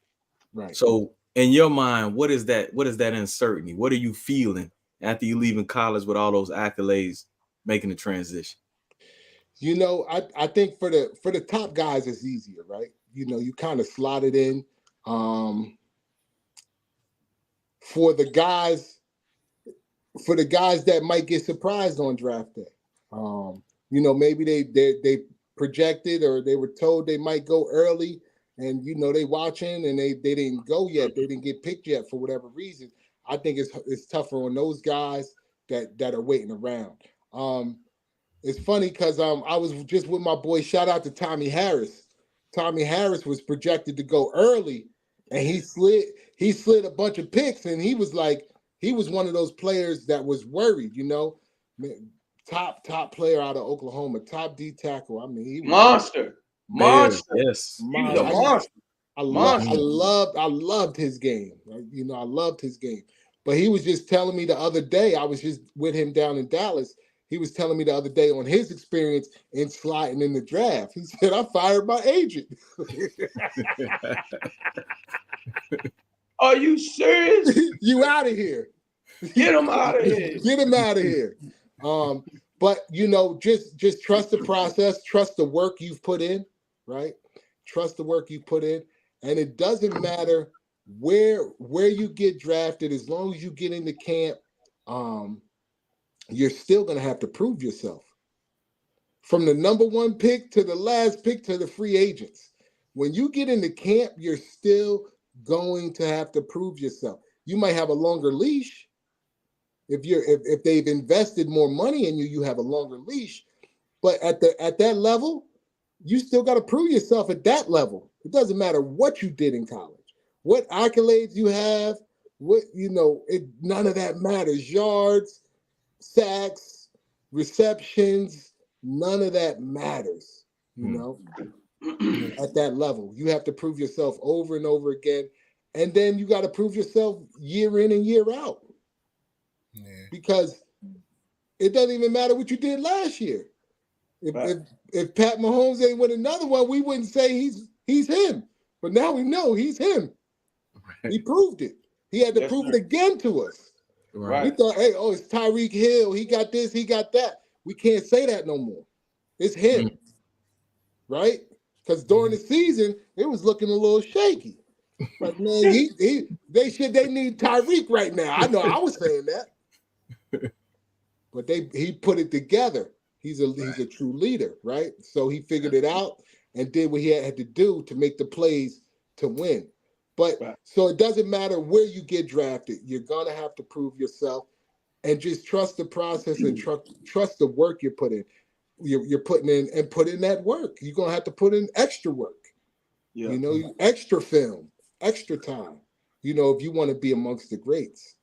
S4: Right.
S2: So in your mind, what is that uncertainty? What are you feeling after you leaving college with all those accolades, making the transition?
S4: I think for the top guys, it's easier, right? You kind of slot it in. For the guys that might get surprised on draft day, maybe they projected or they were told they might go early, and they watching and they didn't go yet. They didn't get picked yet for whatever reason. I think it's tougher on those guys that are waiting around. It's funny because I was just with my boy. Shout out to Tommy Harris. Tommy Harris was projected to go early, and he slid a bunch of picks, and he was one of those players that was worried, top player out of Oklahoma, top D tackle. I mean, he was
S3: monster.
S2: Yes,
S3: he was a monster.
S4: I loved his game. I loved his game. But he was just telling me the other day. I was just with him down in Dallas. He was telling me the other day on his experience in sliding in the draft. He said, "I fired my agent."
S3: Are you serious?
S4: You out of here.
S3: Get him out of here.
S4: Get him out of here. But just trust the process, trust the work you've put in, right? Trust the work you put in, and it doesn't matter where you get drafted. As long as you get into camp, you're still going to have to prove yourself. From the number 1 pick to the last pick to the free agents, when you get into camp, you're still going to have to prove yourself. You might have a longer leash. If they've invested more money in you, you have a longer leash. But at that level, you still got to prove yourself at that level. It doesn't matter what you did in college, what accolades you have, none of that matters. Yards, sacks, receptions, none of that matters. At that level, you have to prove yourself over and over again, and then you got to prove yourself year in and year out. Yeah. Because it doesn't even matter what you did last year. If Pat Mahomes ain't win another one, we wouldn't say he's him. But now we know he's him. Right. He proved it. He had to prove it again to us. Right. We thought, hey, it's Tyreek Hill. He got this, he got that. We can't say that no more. It's him. Right? Because during the season, it was looking a little shaky. Like, man, they need Tyreek right now. I know I was saying that. But he put it together. He's a true leader, right? So he figured it out and did what he had to do to make the plays to win. But so it doesn't matter where you get drafted. You're going to have to prove yourself and just trust the process and trust the work you're putting in and put in that work. You're going to have to put in extra work, extra film, extra time, if you want to be amongst the greats.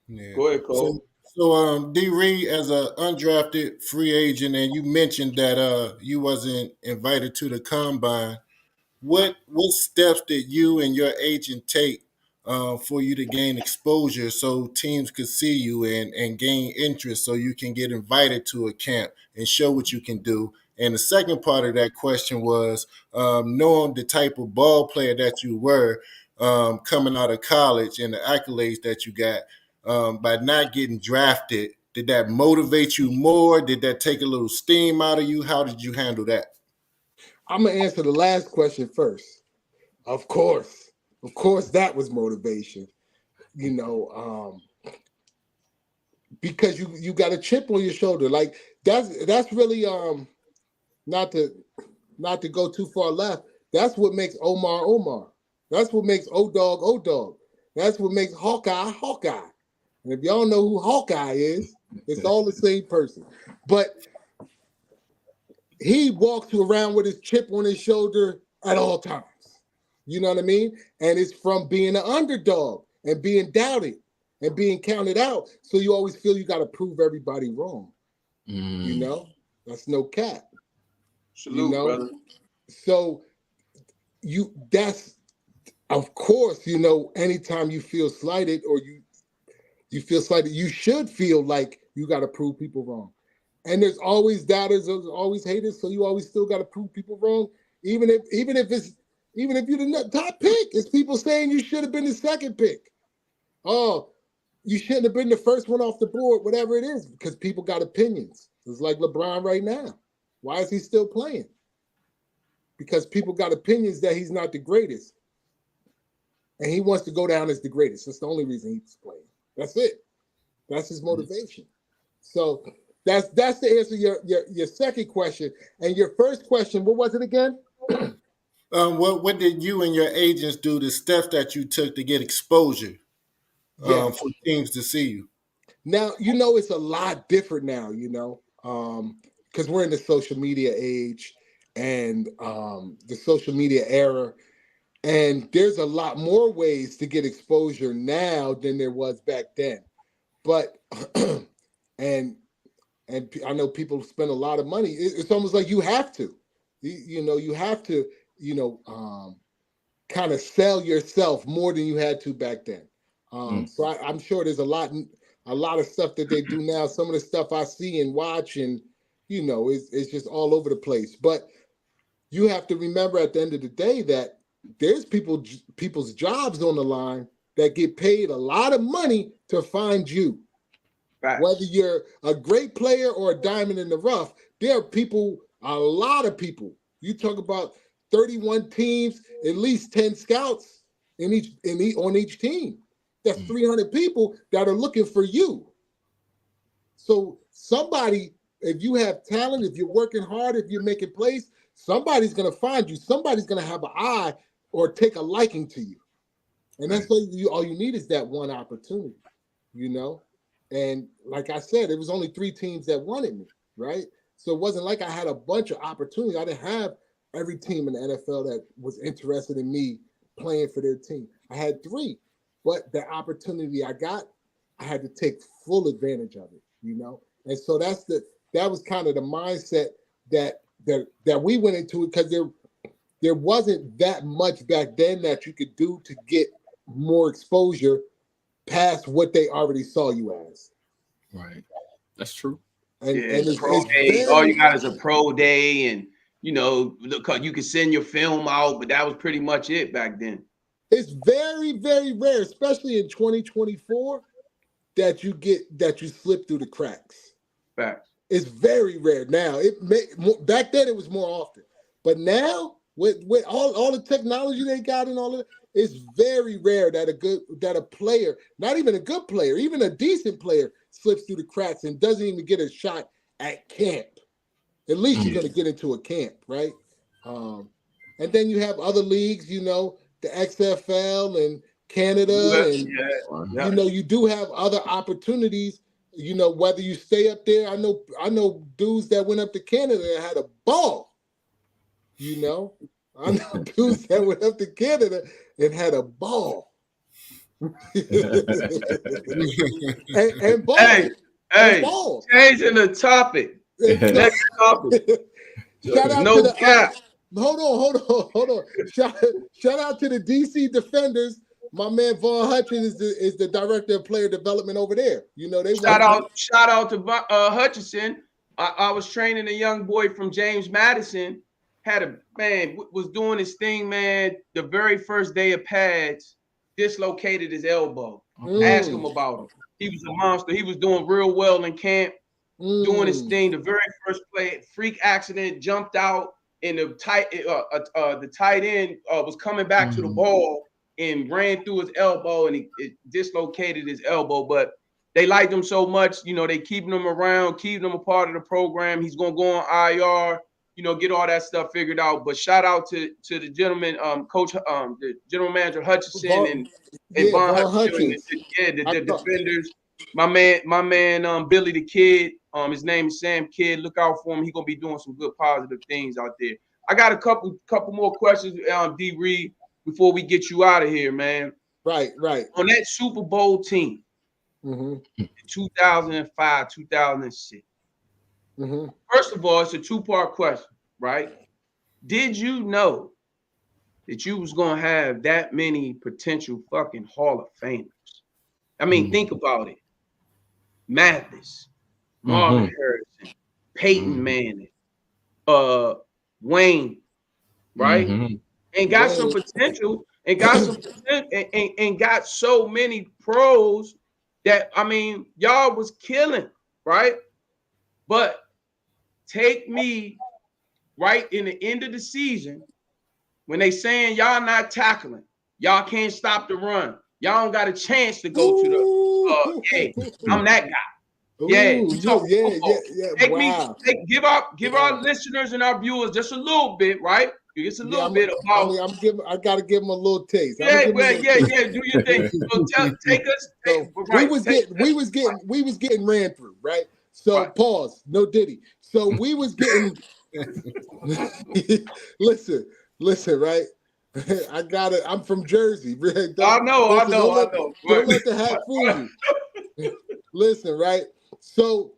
S5: Yeah. Go ahead, Cole.
S1: So D. Reid, as an undrafted free agent, and you mentioned that you wasn't invited to the combine. What steps did you and your agent take for you to gain exposure so teams could see you and gain interest so you can get invited to a camp and show what you can do? And the second part of that question was knowing the type of ball player that you were coming out of college and the accolades that you got by not getting drafted. Did that motivate you more? Did that take a little steam out of you? How did you handle that?
S4: I'm going to answer the last question first. Of course, that was motivation, because you got a chip on your shoulder. Like that's really not to go too far left. That's what makes Omar Omar. That's what makes O-Dog O-Dog. That's what makes Hawkeye Hawkeye. And if y'all know who Hawkeye is, it's all the same person. But he walks around with his chip on his shoulder at all times. You know what I mean? And it's from being an underdog and being doubted and being counted out. So you always feel you got to prove everybody wrong. That's no cap.
S5: Salute, brother.
S4: So that's, of course, anytime you feel slighted or you feel slighted, you should feel like you got to prove people wrong. And there's always doubters, there's always haters, so you always still got to prove people wrong. Even if you're the top pick, it's people saying you should have been the second pick. Oh, you shouldn't have been the first one off the board, whatever it is, because people got opinions. It's like LeBron right now. Why is he still playing? Because people got opinions that he's not the greatest. And he wants to go down as the greatest. That's the only reason he's playing. That's it. That's his motivation. So that's the answer to your second question. And your first question, what was it again?
S1: What did you and your agents do, the steps that you took to get exposure for teams to see you?
S4: Now, it's a lot different now, because we're in the social media age and the social media era. And there's a lot more ways to get exposure now than there was back then. But, and I know people spend a lot of money. It's almost like you have to, you have to, kind of sell yourself more than you had to back then. So I'm sure there's a lot of stuff that they do now. Some of the stuff I see and watch and, it's just all over the place. But you have to remember at the end of the day that there's people's jobs on the line that get paid a lot of money to find you.
S3: Right.
S4: Whether you're a great player or a diamond in the rough, there are people, a lot of people. You talk about 31 teams, at least 10 scouts on each team. That's 300 people that are looking for you. So somebody, if you have talent, if you're working hard, if you're making plays, somebody's going to find you. Somebody's going to have an eye or take a liking to you. And that's all you need is that one opportunity, you know? And like I said, it was only 3 teams that wanted me, right? So it wasn't like I had a bunch of opportunities. I didn't have every team in the NFL that was interested in me playing for their team. I had 3, but the opportunity I got, I had to take full advantage of it, you know? And so that was kind of the mindset that we went into it, because there wasn't that much back then that you could do to get more exposure past what they already saw you as.
S2: Right. That's true.
S4: And
S3: it's pro day. All you got is a pro day, and you know, you can send your film out, but that was pretty much it back then.
S4: It's very, very rare, especially in 2024, that you slip through the cracks.
S3: Facts.
S4: It's very rare now. Back then it was more often, but now with all the technology they got and all of it, it's very rare that a player, not even a good player, even a decent player, slips through the cracks and doesn't even get a shot at camp. At least you're going to get into a camp, right? And then you have other leagues, you know, the XFL and Canada, and you know, you do have other opportunities. You know, whether you stay up there, I know dudes that went up to Canada and had a ball. You know, I know dudes that went up to Canada and had a ball. and ball.
S3: Hey, changing the topic. Next topic.
S4: Shout out to the cap. Hold on. Shout out to the DC Defenders. My man Vaughn Hutchins is the director of player development over there. You know,
S3: shout out to Hutchinson. I was training a young boy from James Madison. Was doing his thing, man. The very first day of pads, dislocated his elbow. Ask him about him. He was a monster. He was doing real well in camp, doing his thing. The very first play, freak accident, jumped out, and the tight end was coming back to the ball and ran through his elbow, and it dislocated his elbow. But they liked him so much, you know, they keeping him around, keeping him a part of the program. He's gonna go on IR, you know, get all that stuff figured out. But shout out to the gentleman, coach, the general manager Hutchinson and Vaughn Hutchins, the defenders. My man, Billy the Kid. His name is Sam Kidd. Look out for him. He's gonna be doing some good positive things out there. I got a couple more questions, D. Reid, before we get you out of here, man.
S4: Right.
S3: On that Super Bowl team, 2005, 2006. First of all, it's a 2-part question, right? Did you know that you was gonna have that many potential fucking Hall of Famers? I mean, think about it. Mathis, Marvin Harrison, Peyton Manning, Wayne, right? And got some potential, and got so many pros that, I mean, y'all was killing, right? But take me right in the end of the season when they saying y'all not tackling, y'all can't stop the run, y'all don't got a chance to go to the hey, I'm that guy. Give our listeners and our viewers just a little bit, right? It's a little bit about.
S4: I gotta give them a little taste.
S3: Do your thing. So take us.
S4: We was getting ran through, right? So pause. No Diddy. So we was getting. listen, right? I got it. I'm from Jersey.
S3: I know.
S4: Don't let the hat fool you. Listen, right? So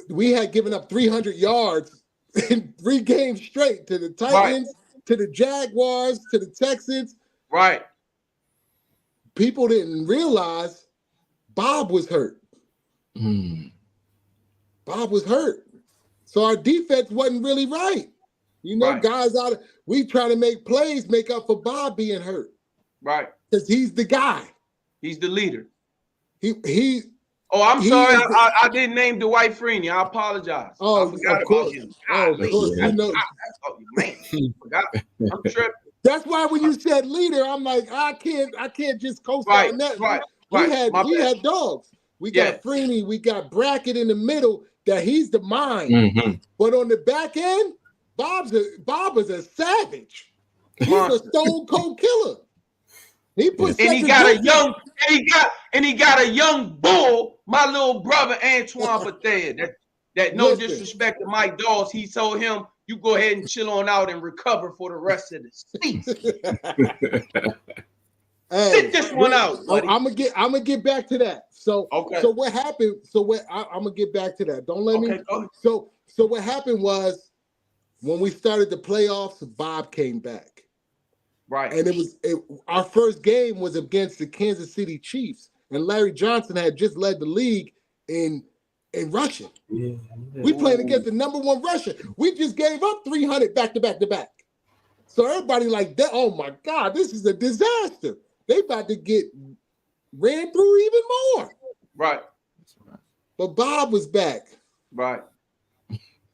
S4: we had given up 300 yards in 3 games straight to the Titans, to the Jaguars, to the Texans.
S3: Right.
S4: People didn't realize Bob was hurt. Bob was hurt. So our defense wasn't really right. You know, guys we try to make plays, make up for Bob being hurt.
S3: Right.
S4: Because he's the guy.
S3: He's the leader.
S4: He
S3: Oh, I'm sorry. I didn't name Dwight Freeney. I apologize.
S4: Oh,
S3: I forgot
S4: of course.
S3: about him.
S4: Oh, of course.
S2: Yeah.
S4: You know,
S3: man. Forgot. I'm tripping.
S4: that's why when you said leader, I'm like, I can't just co-sign that.
S3: Right.
S4: We had dogs. We got Freeney, we got Brackett in the middle, that he's the mind.
S2: Mm-hmm.
S4: But on the back end, Bob is a savage. He's a stone cold killer. He put
S3: and he got a young bull, my little brother Antoine Bethea. That no disrespect to Mike Dawes, he told him, you go ahead and chill on out and recover for the rest of the season.
S4: Hey,
S3: sit this one out, buddy.
S4: I'm gonna get back to that. So
S3: okay.
S4: So what happened? I'm gonna get back to that. Don't let me. So what happened was when we started the playoffs, Bob came back.
S3: Right.
S4: And our first game was against the Kansas City Chiefs, and Larry Johnson had just led the league in rushing. Yeah. We played against the #1 rusher. We just gave up 300 back to back. So everybody like that. Oh my God, this is a disaster. They about to get ran through even more.
S3: Right.
S4: But Bob was back.
S3: Right.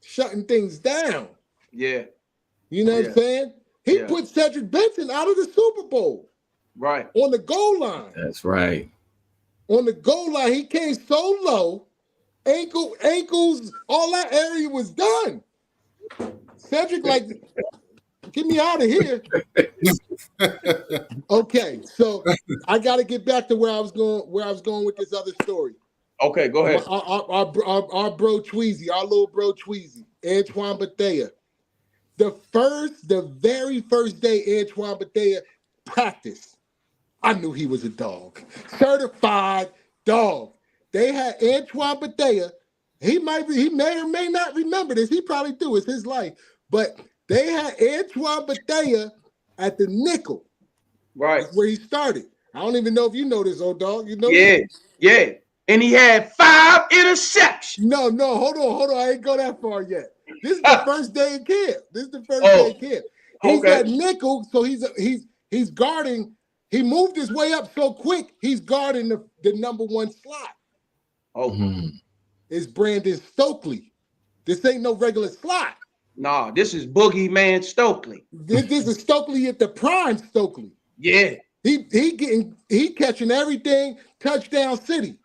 S4: Shutting things down.
S3: Yeah.
S4: You know what I'm saying? He put Cedric Benson out of the Super Bowl.
S3: Right.
S4: On the goal line.
S2: That's right.
S4: On the goal line, he came so low, ankles, all that area was done. Cedric, like, get me out of here. Okay, so I got to get back to where I was going with this other story.
S3: Okay, go ahead.
S4: Our bro Tweezy, our little bro Tweezy, Antoine Bethea. The very first day Antoine Bethea practiced, I knew he was a dog. Certified dog. They had Antoine Bethea. He may or may not remember this. He probably do. It's his life. But they had Antoine Bethea at the nickel.
S3: Right.
S4: That's where he started. I don't even know if you know this, old dog. You know
S3: this? Yeah. And he had 5 interceptions.
S4: No, hold on. I ain't go that far yet. This is the first day in camp. Day in camp. He's at nickel, so he's guarding. He moved his way up so quick, he's guarding the #1 slot.
S3: Oh. Mm-hmm.
S4: It's Brandon Stokely. This ain't no regular slot.
S3: Nah, this is Boogeyman Stokely.
S4: This is Stokely at the prime Stokely.
S3: Yeah.
S4: He catching everything, touchdown city.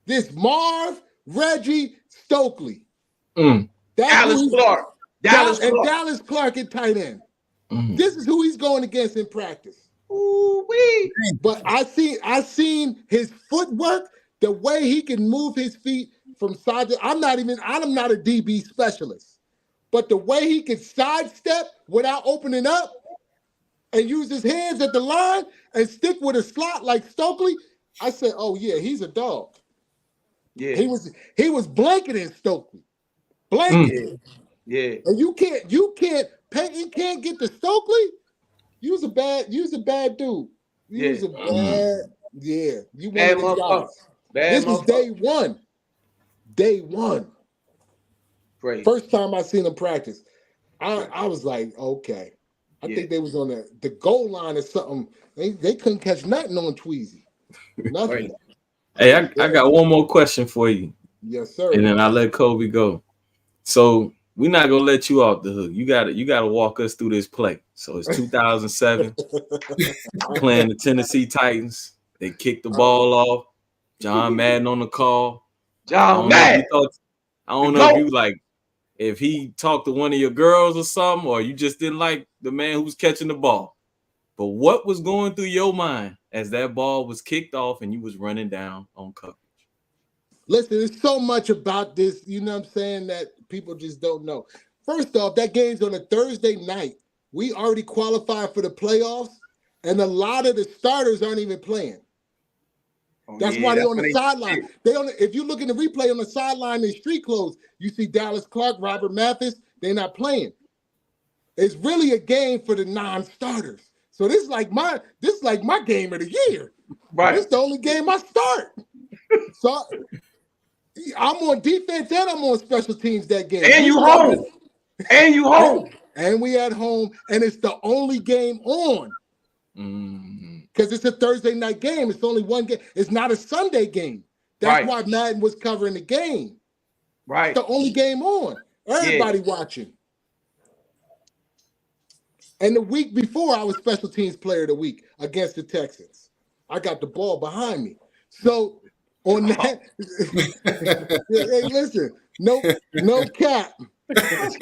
S4: This Marv, Reggie, Stokely.
S3: Dallas Clark.
S4: Dallas Clark at tight end. Mm. This is who he's going against in practice. Ooh-wee. But I seen his footwork, the way he can move his feet from side to. I'm not a DB specialist, but the way he can sidestep without opening up and use his hands at the line and stick with a slot like Stokely, I said, "Oh yeah, he's a dog." Yeah, he was blanketing Stokely, blanket.
S3: Yeah,
S4: and you can't. Peyton can't get to Stokely. You was a bad dude. You was a bad. Yeah, you
S3: bad
S4: motherfucker. This was day one. Day one.
S3: Great.
S4: First time I seen him practice, I was like, okay. I think they was on the goal line or something. They couldn't catch nothing on Tweezy. Nothing.
S2: Right. Hey, I got one more question for you.
S4: Yes, sir.
S2: And then I'll let Kobe go. So we're not gonna let you off the hook. You gotta walk us through this play. So it's 2007, playing the Tennessee Titans. They kicked the ball off. John Madden on the call.
S3: John Madden.
S2: I don't know if you like if he talked to one of your girls or something, or you just didn't like the man who was catching the ball. But what was going through your mind as that ball was kicked off and you was running down on coverage?
S4: Listen, there's so much about this, you know what I'm saying, that people just don't know. First off, that game's on a Thursday night. We already qualified for the playoffs, and a lot of the starters aren't even playing. That's why they're on the sideline. If you look in the replay on the sideline in street clothes, you see Dallas Clark, Robert Mathis, they're not playing. It's really a game for the non-starters. So this is like my game of the year.
S3: Right.
S4: This is the only game I start. So I'm on defense and I'm on special teams that game.
S3: And you home.
S4: And we at home, and it's the only game on. Because it's a Thursday night game. It's only one game. It's not a Sunday game. That's why Madden was covering the game.
S3: Right.
S4: The only game on. Everybody watching. And the week before, I was special teams player of the week against the Texans. I got the ball behind me. So on that, hey, listen, no cap.
S3: That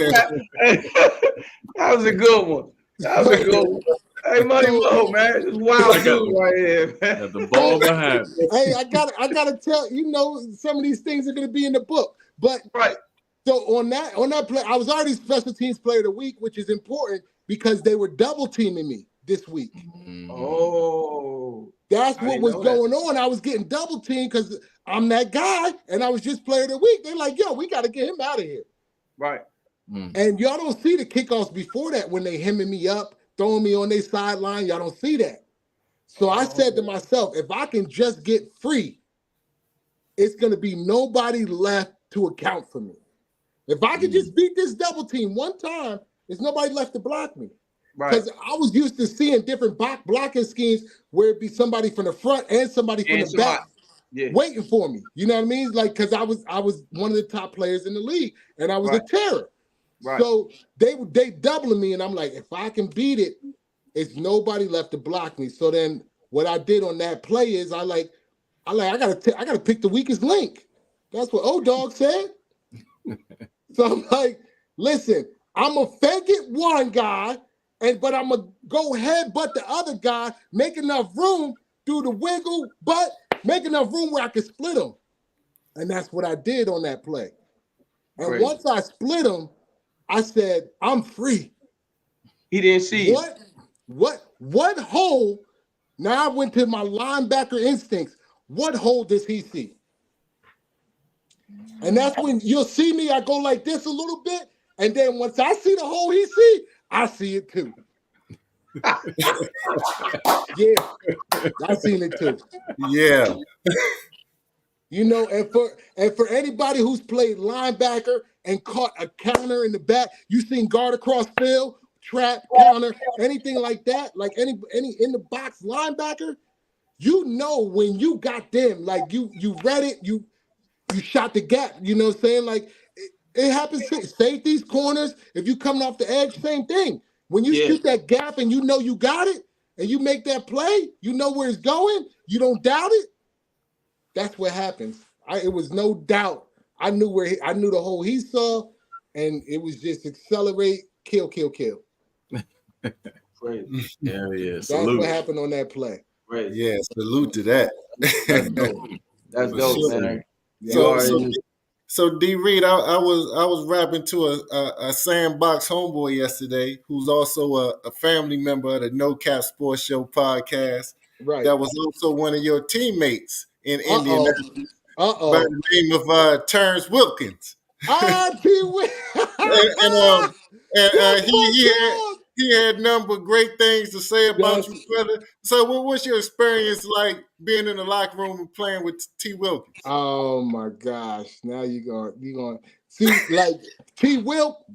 S3: was a good one. That was a good one. Hey, Money Mo, man, this wild dude right here, man.
S2: Got the ball behind.
S4: Hey, I gotta tell some of these things are gonna be in the book. But so on that play, I was already special teams player of the week, which is important because they were double teaming me this week.
S3: Oh,
S4: that's what was going on. I was getting double teamed because I'm that guy, and I was just player of the week. They're like, yo, we got to get him out of here.
S3: Right.
S4: And y'all don't see the kickoffs before that when they hemming me up, throwing me on their sideline. Y'all don't see that. So I said to myself, if I can just get free, it's going to be nobody left to account for me. If I could just beat this double team one time, there's nobody left to block me. Because I was used to seeing different blocking schemes where it'd be somebody from the front and somebody from the back waiting for me. You know what I mean? Like, because I was one of the top players in the league, and I was a terror. So they doubling me, and I'm like, if I can beat it, it's nobody left to block me. So then what I did on that play is I gotta pick the weakest link. That's what O-Dog said. So I'm like, listen, I'm a fake it one guy, but I'm gonna go ahead but the other guy, make enough room through the wiggle, but make enough room where I can split them. And that's what I did on that play. And once I split them, I said, I'm free.
S3: He didn't see
S4: what hole? Now I went to my linebacker instincts. What hole does he see? And that's when you'll see me, I go like this a little bit, and then once I see the hole he see, I see it too. Yeah, I seen it too.
S1: Yeah.
S4: And for anybody who's played linebacker and caught a counter in the back, you seen guard across field, trap, counter, anything like that, like any in the box linebacker, when you got them, like you read it, you shot the gap, you know what I'm saying? Like it happens, safeties, corners, if you coming off the edge, same thing. When you shoot that gap and you got it, and you make that play, you know where it's going, you don't doubt it, that's what happens. It was no doubt. I knew the hole he saw, and it was just accelerate, kill.
S2: Yeah.
S4: That's what happened on that play.
S1: Yeah, salute to that.
S3: That's dope, man.
S1: So D Reid, I was rapping to a Sandbox homeboy yesterday, who's also a family member of the No Cap Sports Show podcast.
S4: Right.
S1: That was also one of your teammates in Indianapolis. By the name of Terrence Wilkins. He had nothing but great things to say about you, brother. So what's your experience like being in the locker room and playing with T. Wilkins?
S4: Oh my gosh. Now you're going see, like T. Wilk,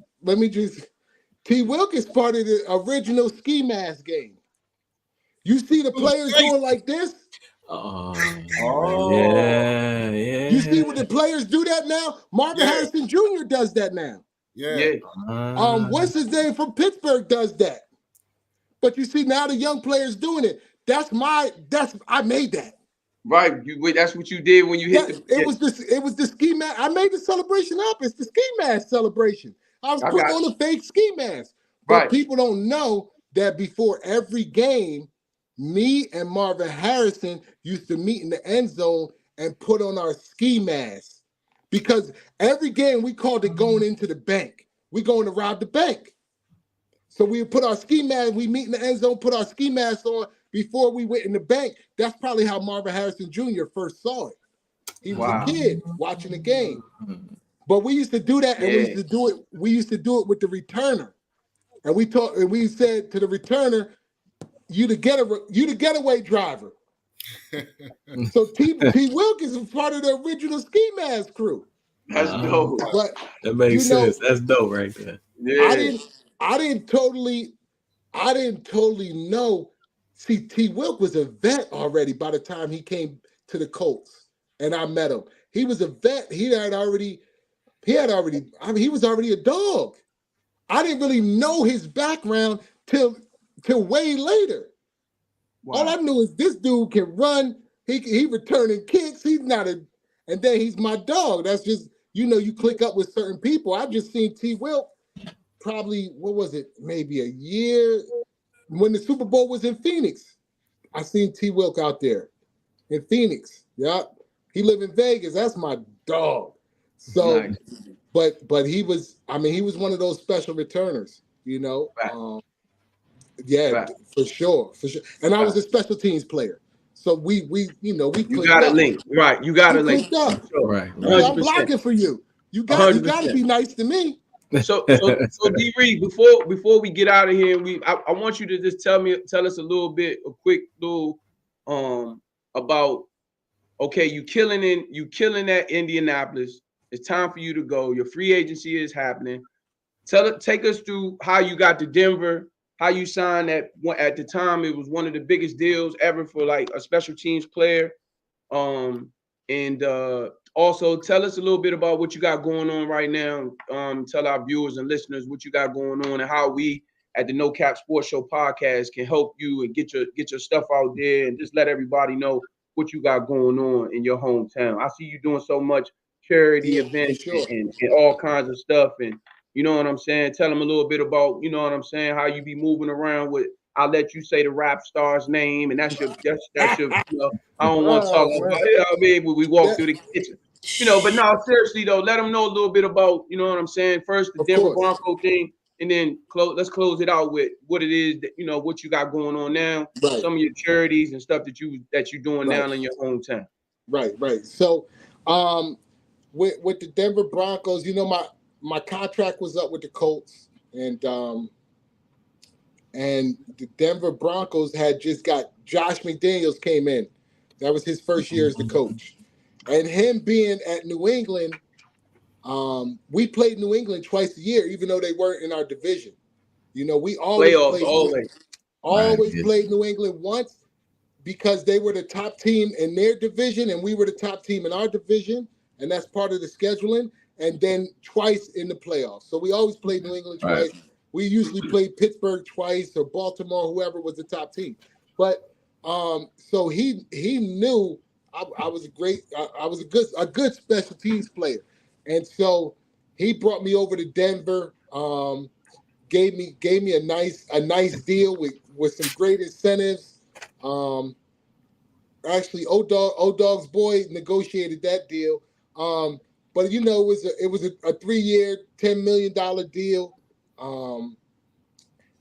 S4: T. Wilk is part of the original ski mask game. You see the players doing like this?
S2: Yeah.
S4: You see what the players do that now? Marvin Harrison Jr. does that now.
S1: Yeah.
S4: What's his name from Pittsburgh does that. But you see now the young players doing it. I made that.
S3: Right. That's what you did when you hit
S4: it was the ski mask. I made the celebration up. It's the ski mask celebration. I was putting on a fake ski mask. But people don't know that before every game, me and Marvin Harrison used to meet in the end zone and put on our ski masks. Because every game we called it going into the bank. We going to rob the bank. So we put our ski mask, we meet in the end zone, put our ski mask on before we went in the bank. That's probably how Marvin Harrison Jr. first saw it. He was a kid watching the game. But we used to do that, and we used to do it with the returner. And we said to the returner, you the getaway driver. So T. Wilkins is part of the original ski mask crew.
S3: That's dope.
S4: But
S2: that makes sense. That's dope right there.
S3: Yeah.
S4: I didn't totally know. See, T. Wilk was a vet already by the time he came to the Colts. and I met him. He was a vet. He was already a dog. I didn't really know his background till way later. Wow. All I knew is this dude can run. He returning kicks. He's not and then he's my dog. That's just, you click up with certain people. I've just seen T. Wilk probably, what was it? Maybe a year when the Super Bowl was in Phoenix. I seen T. Wilk out there in Phoenix. Yeah. He lived in Vegas. That's my dog. So, nice. But he was one of those special returners, Right.
S3: Right.
S4: For sure. And I was a special teams player. So we you
S3: got a link. Right. You got a link.
S4: Sure.
S2: Right.
S4: I'm blocking for you. You got to be nice to me.
S3: So D. Reid, before we get out of here, I want you to just tell us a quick little about, okay, you killing at Indianapolis. It's time for you to go. Your free agency is happening. Take us through how you got to Denver, how you signed at the time. It was one of the biggest deals ever for like a special teams player. And also tell us a little bit about what you got going on right now. Tell our viewers and listeners what you got going on and how we at the No Cap Sports Show podcast can help you and get your stuff out there and just let everybody know what you got going on in your hometown. I see you doing so much charity events and all kinds of stuff, and you know what I'm saying. Tell them a little bit about, how you be moving around with. I'll let you say the rap star's name, and that's your. I don't want to talk about it. I mean, when we walk through the kitchen, But no, seriously though, let them know a little bit about, first the Denver Bronco thing, and then let's close it out with what it is that what you got going on now, right. Some of your charities and stuff that you're doing right. now in your hometown.
S4: Right. So, with the Denver Broncos, my contract was up with the Colts, and the Denver Broncos had just got Josh McDaniels came in. That was his first year as the coach, and him being at New England, we played New England twice a year, even though they weren't in our division. We always played New England once because they were the top team in their division, and we were the top team in our division. And that's part of the scheduling, and then twice in the playoffs. So we always played New England twice. Right. We usually played Pittsburgh twice or Baltimore, whoever was the top team. But so he knew I was a good special teams player, and so he brought me over to Denver. Gave me a nice deal with some great incentives. Actually, O-Dog's boy negotiated that deal. But it was a 3-year, $10 million deal.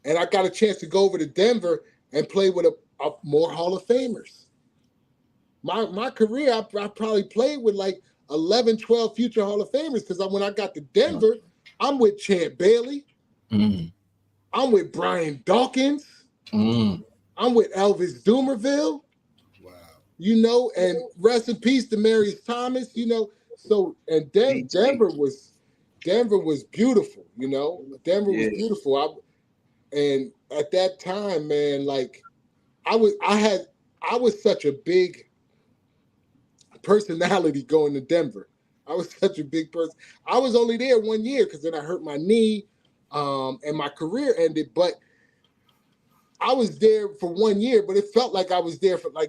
S4: And I got a chance to go over to Denver and play with more Hall of Famers. My career, I probably played with like 11, 12 future Hall of Famers, because when I got to Denver, I'm with Champ Bailey. Mm. I'm with Brian Dawkins. Mm. I'm with Elvis Dumervil. Wow. And rest in peace to Marius Thomas, So, and Denver was beautiful, Denver was beautiful. And at that time, man, like I was such a big personality going to Denver. I was such a big person. I was only there 1 year because then I hurt my knee, and my career ended. But I was there for 1 year, but it felt like I was there for my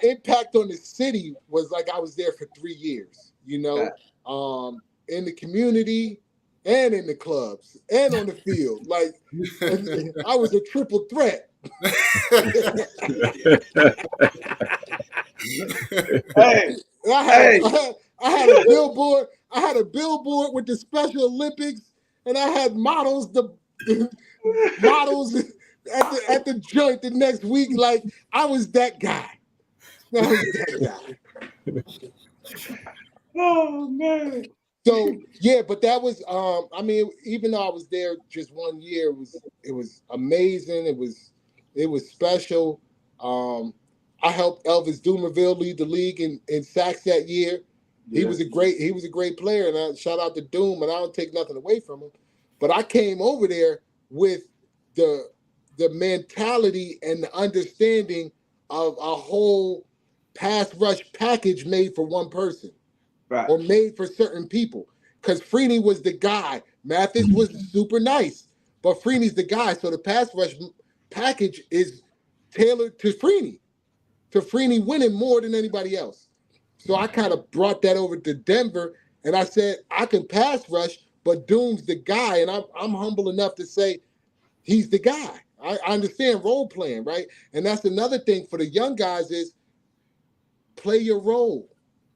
S4: impact on the city was like I was there for 3 years, in the community and in the clubs and on the field. Like I was a triple threat. I had a billboard. I had a billboard with the Special Olympics, and I had models. Models at the joint the next week. Like I was that guy. Oh man. So yeah, but that was even though I was there just 1 year, it was amazing. It was special. I helped Elvis Dumervil lead the league in sacks that year. Yeah. He was a great player, and I shout out to Doom, and I don't take nothing away from him. But I came over there with the mentality and the understanding of a whole pass rush package made for one person,
S3: right,
S4: or made for certain people. Because Freeney was the guy. Mathis was super nice, but Freeney's the guy. So the pass rush package is tailored to Freeney winning more than anybody else. So I kind of brought that over to Denver, and I said, I can pass rush, but Doom's the guy. And I'm humble enough to say he's the guy. I understand role playing, right? And that's another thing for the young guys is play your role.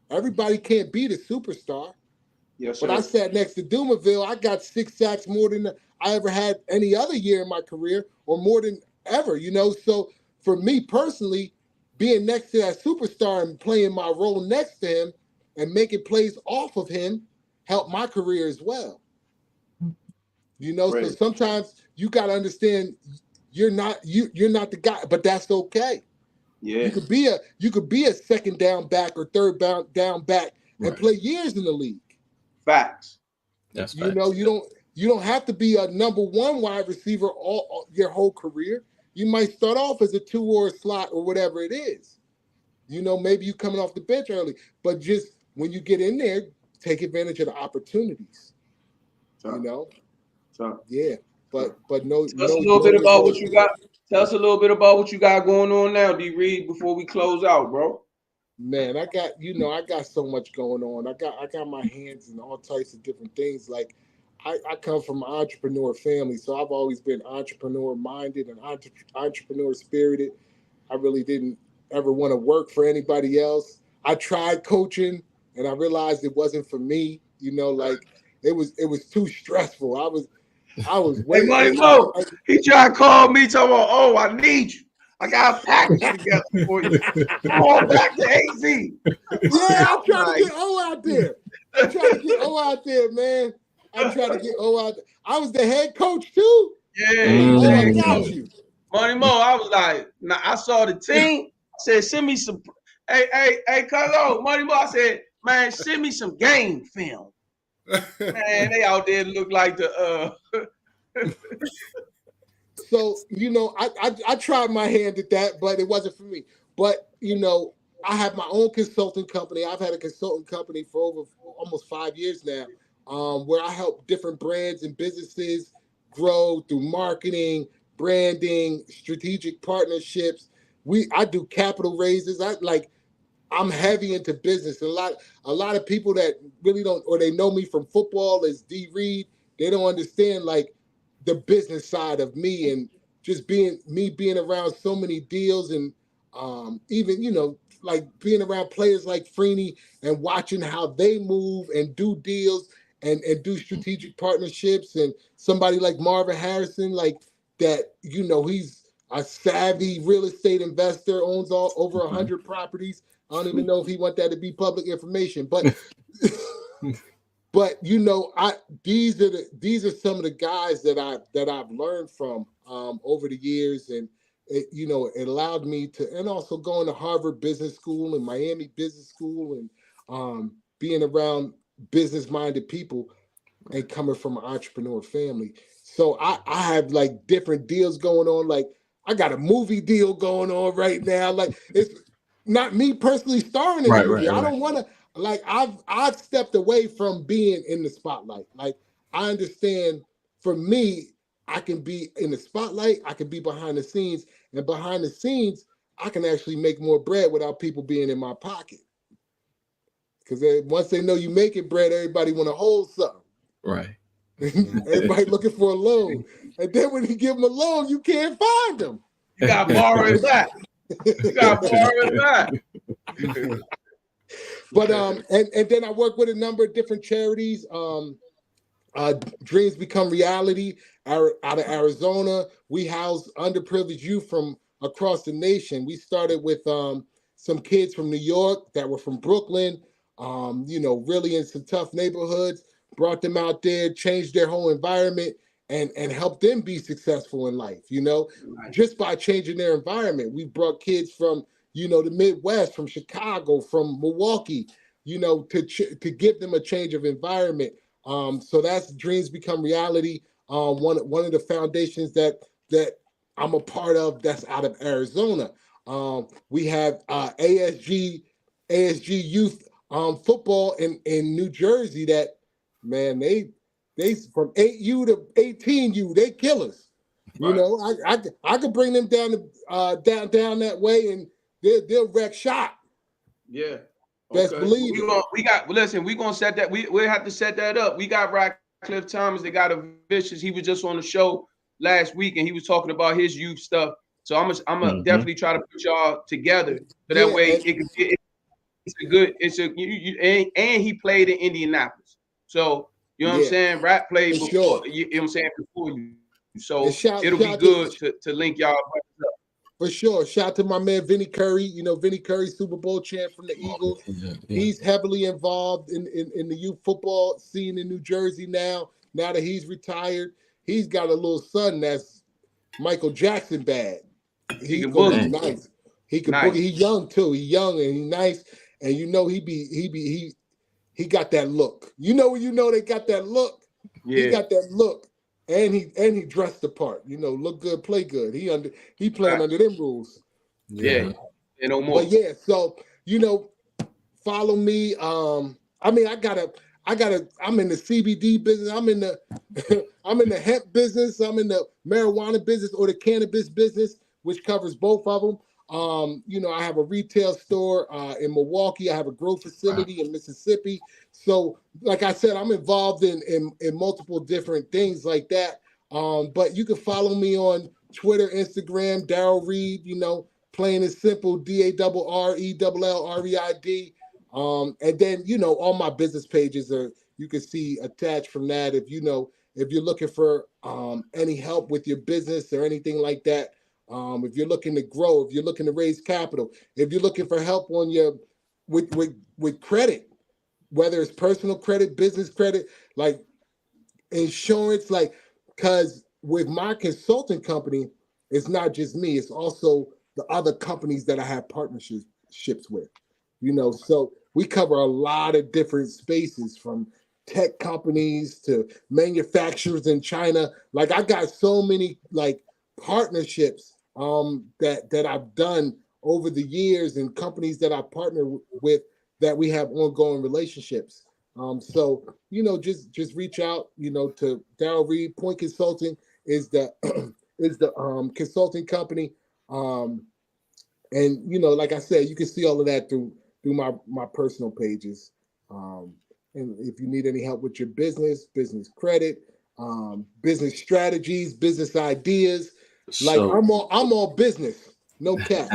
S4: Everybody can't be the superstar.
S3: yes, sir.
S4: But I sat next to Doomerville. I got 6 sacks more than I ever had any other year in my career, or more than ever, you know? So for me personally, being next to that superstar and playing my role next to him and making plays off of him helped my career as well. You know,
S3: Right.
S4: so sometimes you got to understand you're not the guy, but that's okay.
S3: Yeah,
S4: You could be a second down back or third down back and play years in the league.
S3: facts.
S2: That's
S4: You know, you don't have to be a number one wide receiver all your whole career. You might start off as a 2 or a slot or whatever it is. You know, maybe you coming off the bench early, but just when you get in there, take advantage of the opportunities. You know, yeah. But no.
S3: Tell us a little bit about what you got. Tell us a little bit about what you got going on now, D. Reid, before we close out, bro.
S4: Man, I got so much going on. I got my hands in all types of different things. Like I come from an entrepreneur family, so I've always been entrepreneur minded and entrepreneur spirited. I really didn't ever want to work for anybody else. I tried coaching and I realized it wasn't for me. You know, like it was too stressful. I was
S3: Hey, Money Mo, he tried to call me talking about, oh, I need you. I got a package together for you. Come on back to AZ.
S4: Yeah, I'm trying to get O out there. I'm trying to get O out there, man. I'm trying to get O out there. I was the head coach too.
S3: Yeah,
S4: I got you.
S3: Money Mo, I was like, nah, I saw the team. I said, send me some. Hey, Carlo, Money Mo, I said, man, send me some game film. Man, they out there look like the
S4: So, you know, I tried my hand at that, but it wasn't for me. But, you know, I have my own consulting company. I've had a consulting company for over almost 5 years now, where I help different brands and businesses grow through marketing, branding, strategic partnerships. I do capital raises. I'm heavy into business. A lot of people that really don't, or they know me from football as D. Reid, they don't understand like the business side of me, and just being around so many deals, and even, you know, like being around players like Freeney and watching how they move and do deals and do strategic partnerships, and somebody like Marvin Harrison, like that, you know, he's a savvy real estate investor, owns over 100 properties. I don't even know if he want that to be public information, but but you know, these are some of the guys that I've learned from over the years, and it allowed me to, and also going to Harvard Business School and Miami Business School, and being around business-minded people and coming from an entrepreneur family. So I have like different deals going on. Like I got a movie deal going on right now. Like it's not me personally starring in the movie. I don't want to. Like I've stepped away from being in the spotlight. Like I understand, for me, I can be in the spotlight, I can be behind the scenes, and behind the scenes, I can actually make more bread without people being in my pocket. Because once they know you making bread, everybody want to hold something.
S2: Right.
S4: Everybody looking for a loan, and then when you give them a loan, you can't find them.
S3: You got to borrow it back. You got to borrow it back.
S4: But and then I work with a number of different charities. Dreams Become Reality out of Arizona. We house underprivileged youth from across the nation. We started with some kids from New York that were from Brooklyn, really in some tough neighborhoods, brought them out there, changed their whole environment, and helped them be successful in life, just by changing their environment. We brought kids from, the Midwest, from Chicago, from Milwaukee, to give them a change of environment. So that's Dreams Become Reality. One of the foundations that I'm a part of, that's out of Arizona. We have ASG youth football in New Jersey. That man, they from 8U to 18U, they killers. You know, I could bring them down to down that way, and they'll wreck shop.
S3: Yeah.
S4: Best believe it.
S3: We're gonna set that. We'll have to set that up. We got Radcliffe Thomas. They got a Vicious. He was just on the show last week, and he was talking about his youth stuff. So I'm gonna definitely try to put y'all together, so that way and he played in Indianapolis. So you know what I'm saying? Rat played before.
S4: Sure.
S3: You know what I'm saying, before you. So
S4: it'll
S3: be good to link y'all up.
S4: For sure. Shout out to my man Vinny Curry. You know, Vinny Curry, Super Bowl champ from the Eagles. Yeah. He's heavily involved in the youth football scene in New Jersey now. Now that he's retired, he's got a little son that's Michael Jackson bad. He's gonna be nice. He can boogie. He's young too. He's young and he's nice. And you know he got that look. You know they got that look. Yeah. He got that look. And he dressed the part, you know, look good, play good. He playing under them rules.
S3: Yeah. And no more.
S4: But yeah, so you know, follow me. I'm in the CBD business, I'm in the hemp business, I'm in the marijuana business or the cannabis business, which covers both of them. You know, I have a retail store in Milwaukee. I have a grow facility in Mississippi. So, like I said, I'm involved in multiple different things like that. But you can follow me on Twitter, Instagram, Darrell Reid. You know, plain and simple, DarrellReid. And then you know, all my business pages you can see attached from that. If you're looking for any help with your business or anything like that. If you're looking to grow, if you're looking to raise capital, if you're looking for help on with credit, whether it's personal credit, business credit, like insurance, like, because with my consulting company, it's not just me, it's also the other companies that I have partnerships with, you know, so we cover a lot of different spaces from tech companies to manufacturers in China. Like I got so many like partnerships that I've done over the years and companies that I partner with that we have ongoing relationships. So, you know, just reach out, you know, to Darrell Reid. Point Consulting is the consulting company. And, you know, like I said, you can see all of that through my personal pages. And if you need any help with your business credit, business strategies, business ideas, like I'm all business, no cap.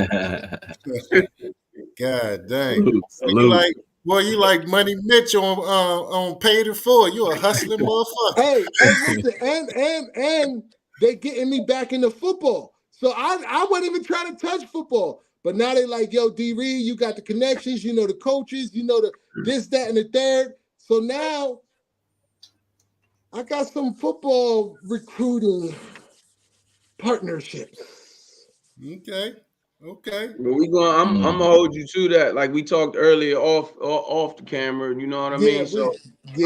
S1: God dang! You like Money Mitch on Paid in Full. You a hustling motherfucker.
S4: Hey, listen, and they getting me back into football. So I wasn't even trying to touch football, but now they like, yo, D Reid, you got the connections, you know the coaches, you know the this, that, and the third. So now I got some football recruiting partnerships.
S1: Okay.
S3: Well, I'm gonna hold you to that. Like we talked earlier off the camera, you know what I mean? So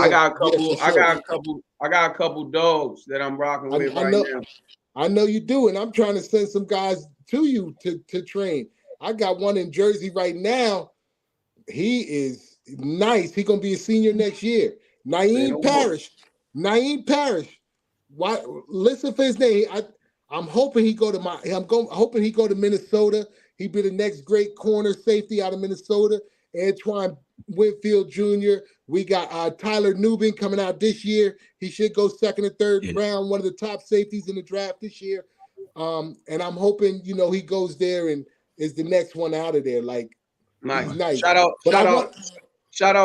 S3: I got a couple dogs that I'm rocking with right now.
S4: I know you do, and I'm trying to send some guys to you to train. I got one in Jersey right now. He is nice. He's gonna be a senior next year. Naeem Parrish. Why? Listen for his name. I'm hoping he go to Minnesota. He'd be the next great corner safety out of Minnesota. Antoine Winfield Jr. We got Tyler Nubin coming out this year. He should go second or third round, one of the top safeties in the draft this year. And I'm hoping, you know, he goes there and is the next one out of there. Like, nice.
S3: Shout out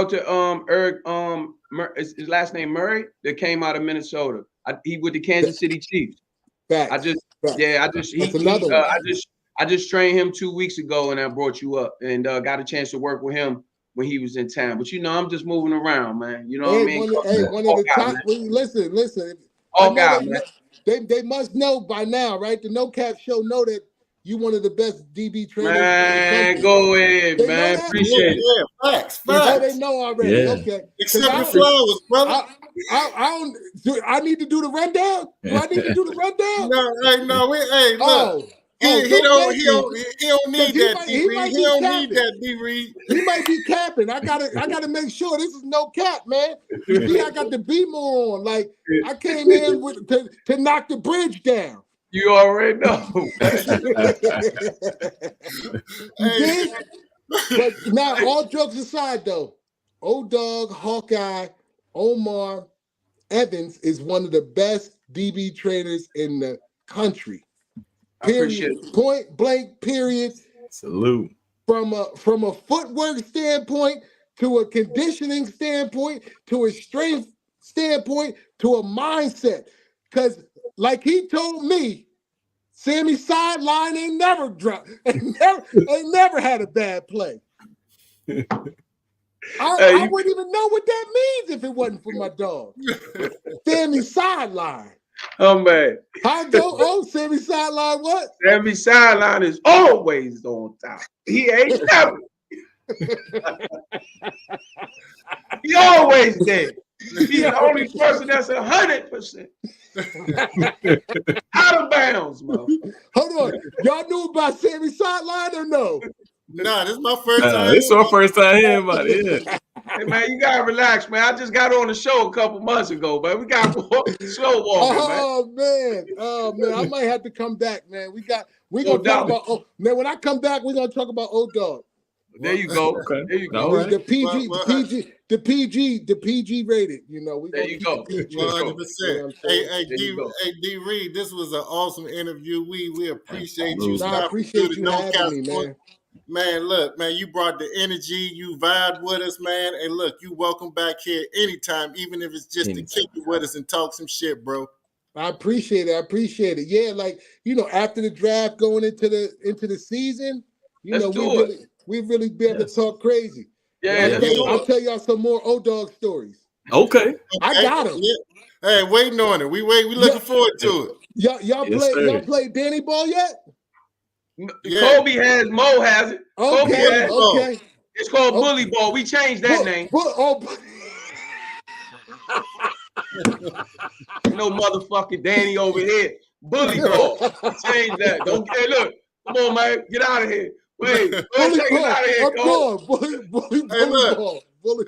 S3: to Eric. His last name Murray that came out of Minnesota. He with the Kansas City Chiefs.
S4: Facts.
S3: I just trained him 2 weeks ago, and I brought you up and got a chance to work with him when he was in town. But you know, I'm just moving around, man. You know what I mean?
S4: One of the top. Listen.
S3: All guys, man.
S4: They must know by now, right? The No Cap Show know that you one of the best DB trainers.
S3: Man, go ahead, man. Appreciate it.
S1: Yeah, facts.
S4: Oh, they know already. Yeah. Okay.
S1: Except the flowers, brother.
S4: I need to do the rundown. Do I need to do the rundown?
S1: No, look. He don't need that, D. Reed. He don't need that, D. Reed.
S4: He might be capping. I gotta make sure this is no cap, man. You see, I got the beamer on. Like I came in to knock the bridge down.
S3: You already know.
S4: You did? But now, all jokes aside, though, O-Dog, Hawkeye, Omar, Evans is one of the best DB trainers in the country. Period. Point blank. Period.
S2: Salute.
S4: From a footwork standpoint, to a conditioning standpoint, to a strength standpoint, to a mindset. Because, like he told me, Sammy sideline ain't never dropped, ain't never had a bad play. I wouldn't even know what that means if it wasn't for my dog. Sammy sideline.
S3: Oh man.
S4: How go? Oh, Sammy sideline what?
S3: Sammy sideline is always on top. He ain't never. He always there. He's the only person that's 100% out of bounds, man.
S4: Hold on. Y'all knew about Sammy sideline or no?
S1: Nah, this is my first time.
S2: This is my first time hearing about it. Yeah.
S3: Hey man, you gotta relax, man. I just got on the show a couple months ago, man. We got slow walking,
S4: man. Oh man, I might have to come back, man. We're gonna talk about when I come back, we're gonna talk about O-Dog.
S3: There you go.
S2: Okay.
S3: There you go.
S2: All right.
S4: The PG rated. You know, we
S3: there you go.
S1: 100%. Hey, D. Reed, this was an awesome interview. We appreciate you.
S4: I appreciate you having me, man.
S1: Man, look, man, you brought the energy. You vibed with us, man. And look, you welcome back here anytime, even if it's just to kick it with us and talk some shit, bro.
S4: I appreciate it. Yeah, like, you know, after the draft going into the season, you know, we really be able to talk crazy.
S3: Yeah,
S4: I'll tell y'all some more O-Dog stories.
S2: Okay.
S4: I got them.
S1: Yeah. Hey, waiting on it. We looking forward to it.
S4: Y'all play Danny Ball yet?
S3: Yeah. Kobe has, Mo has it.
S4: Okay.
S3: It's called Bully Ball. We changed that name. No motherfucking Danny over here. Bully Ball. Change that. Hey, look. Come on, man. Get out of here. Wait. Get out of here, Cole.
S4: Bully Ball.
S1: Hey, look,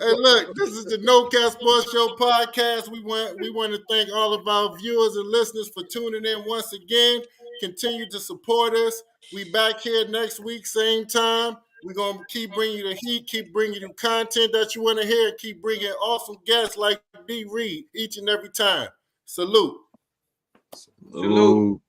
S1: this is the No Cap Sports Show podcast. We want to thank all of our viewers and listeners for tuning in once again. Continue to support us. We back here next week, same time. We're going to keep bringing you the heat, keep bringing you content that you want to hear, keep bringing awesome guests like D. Reed each and every time. Salute.
S3: Salute.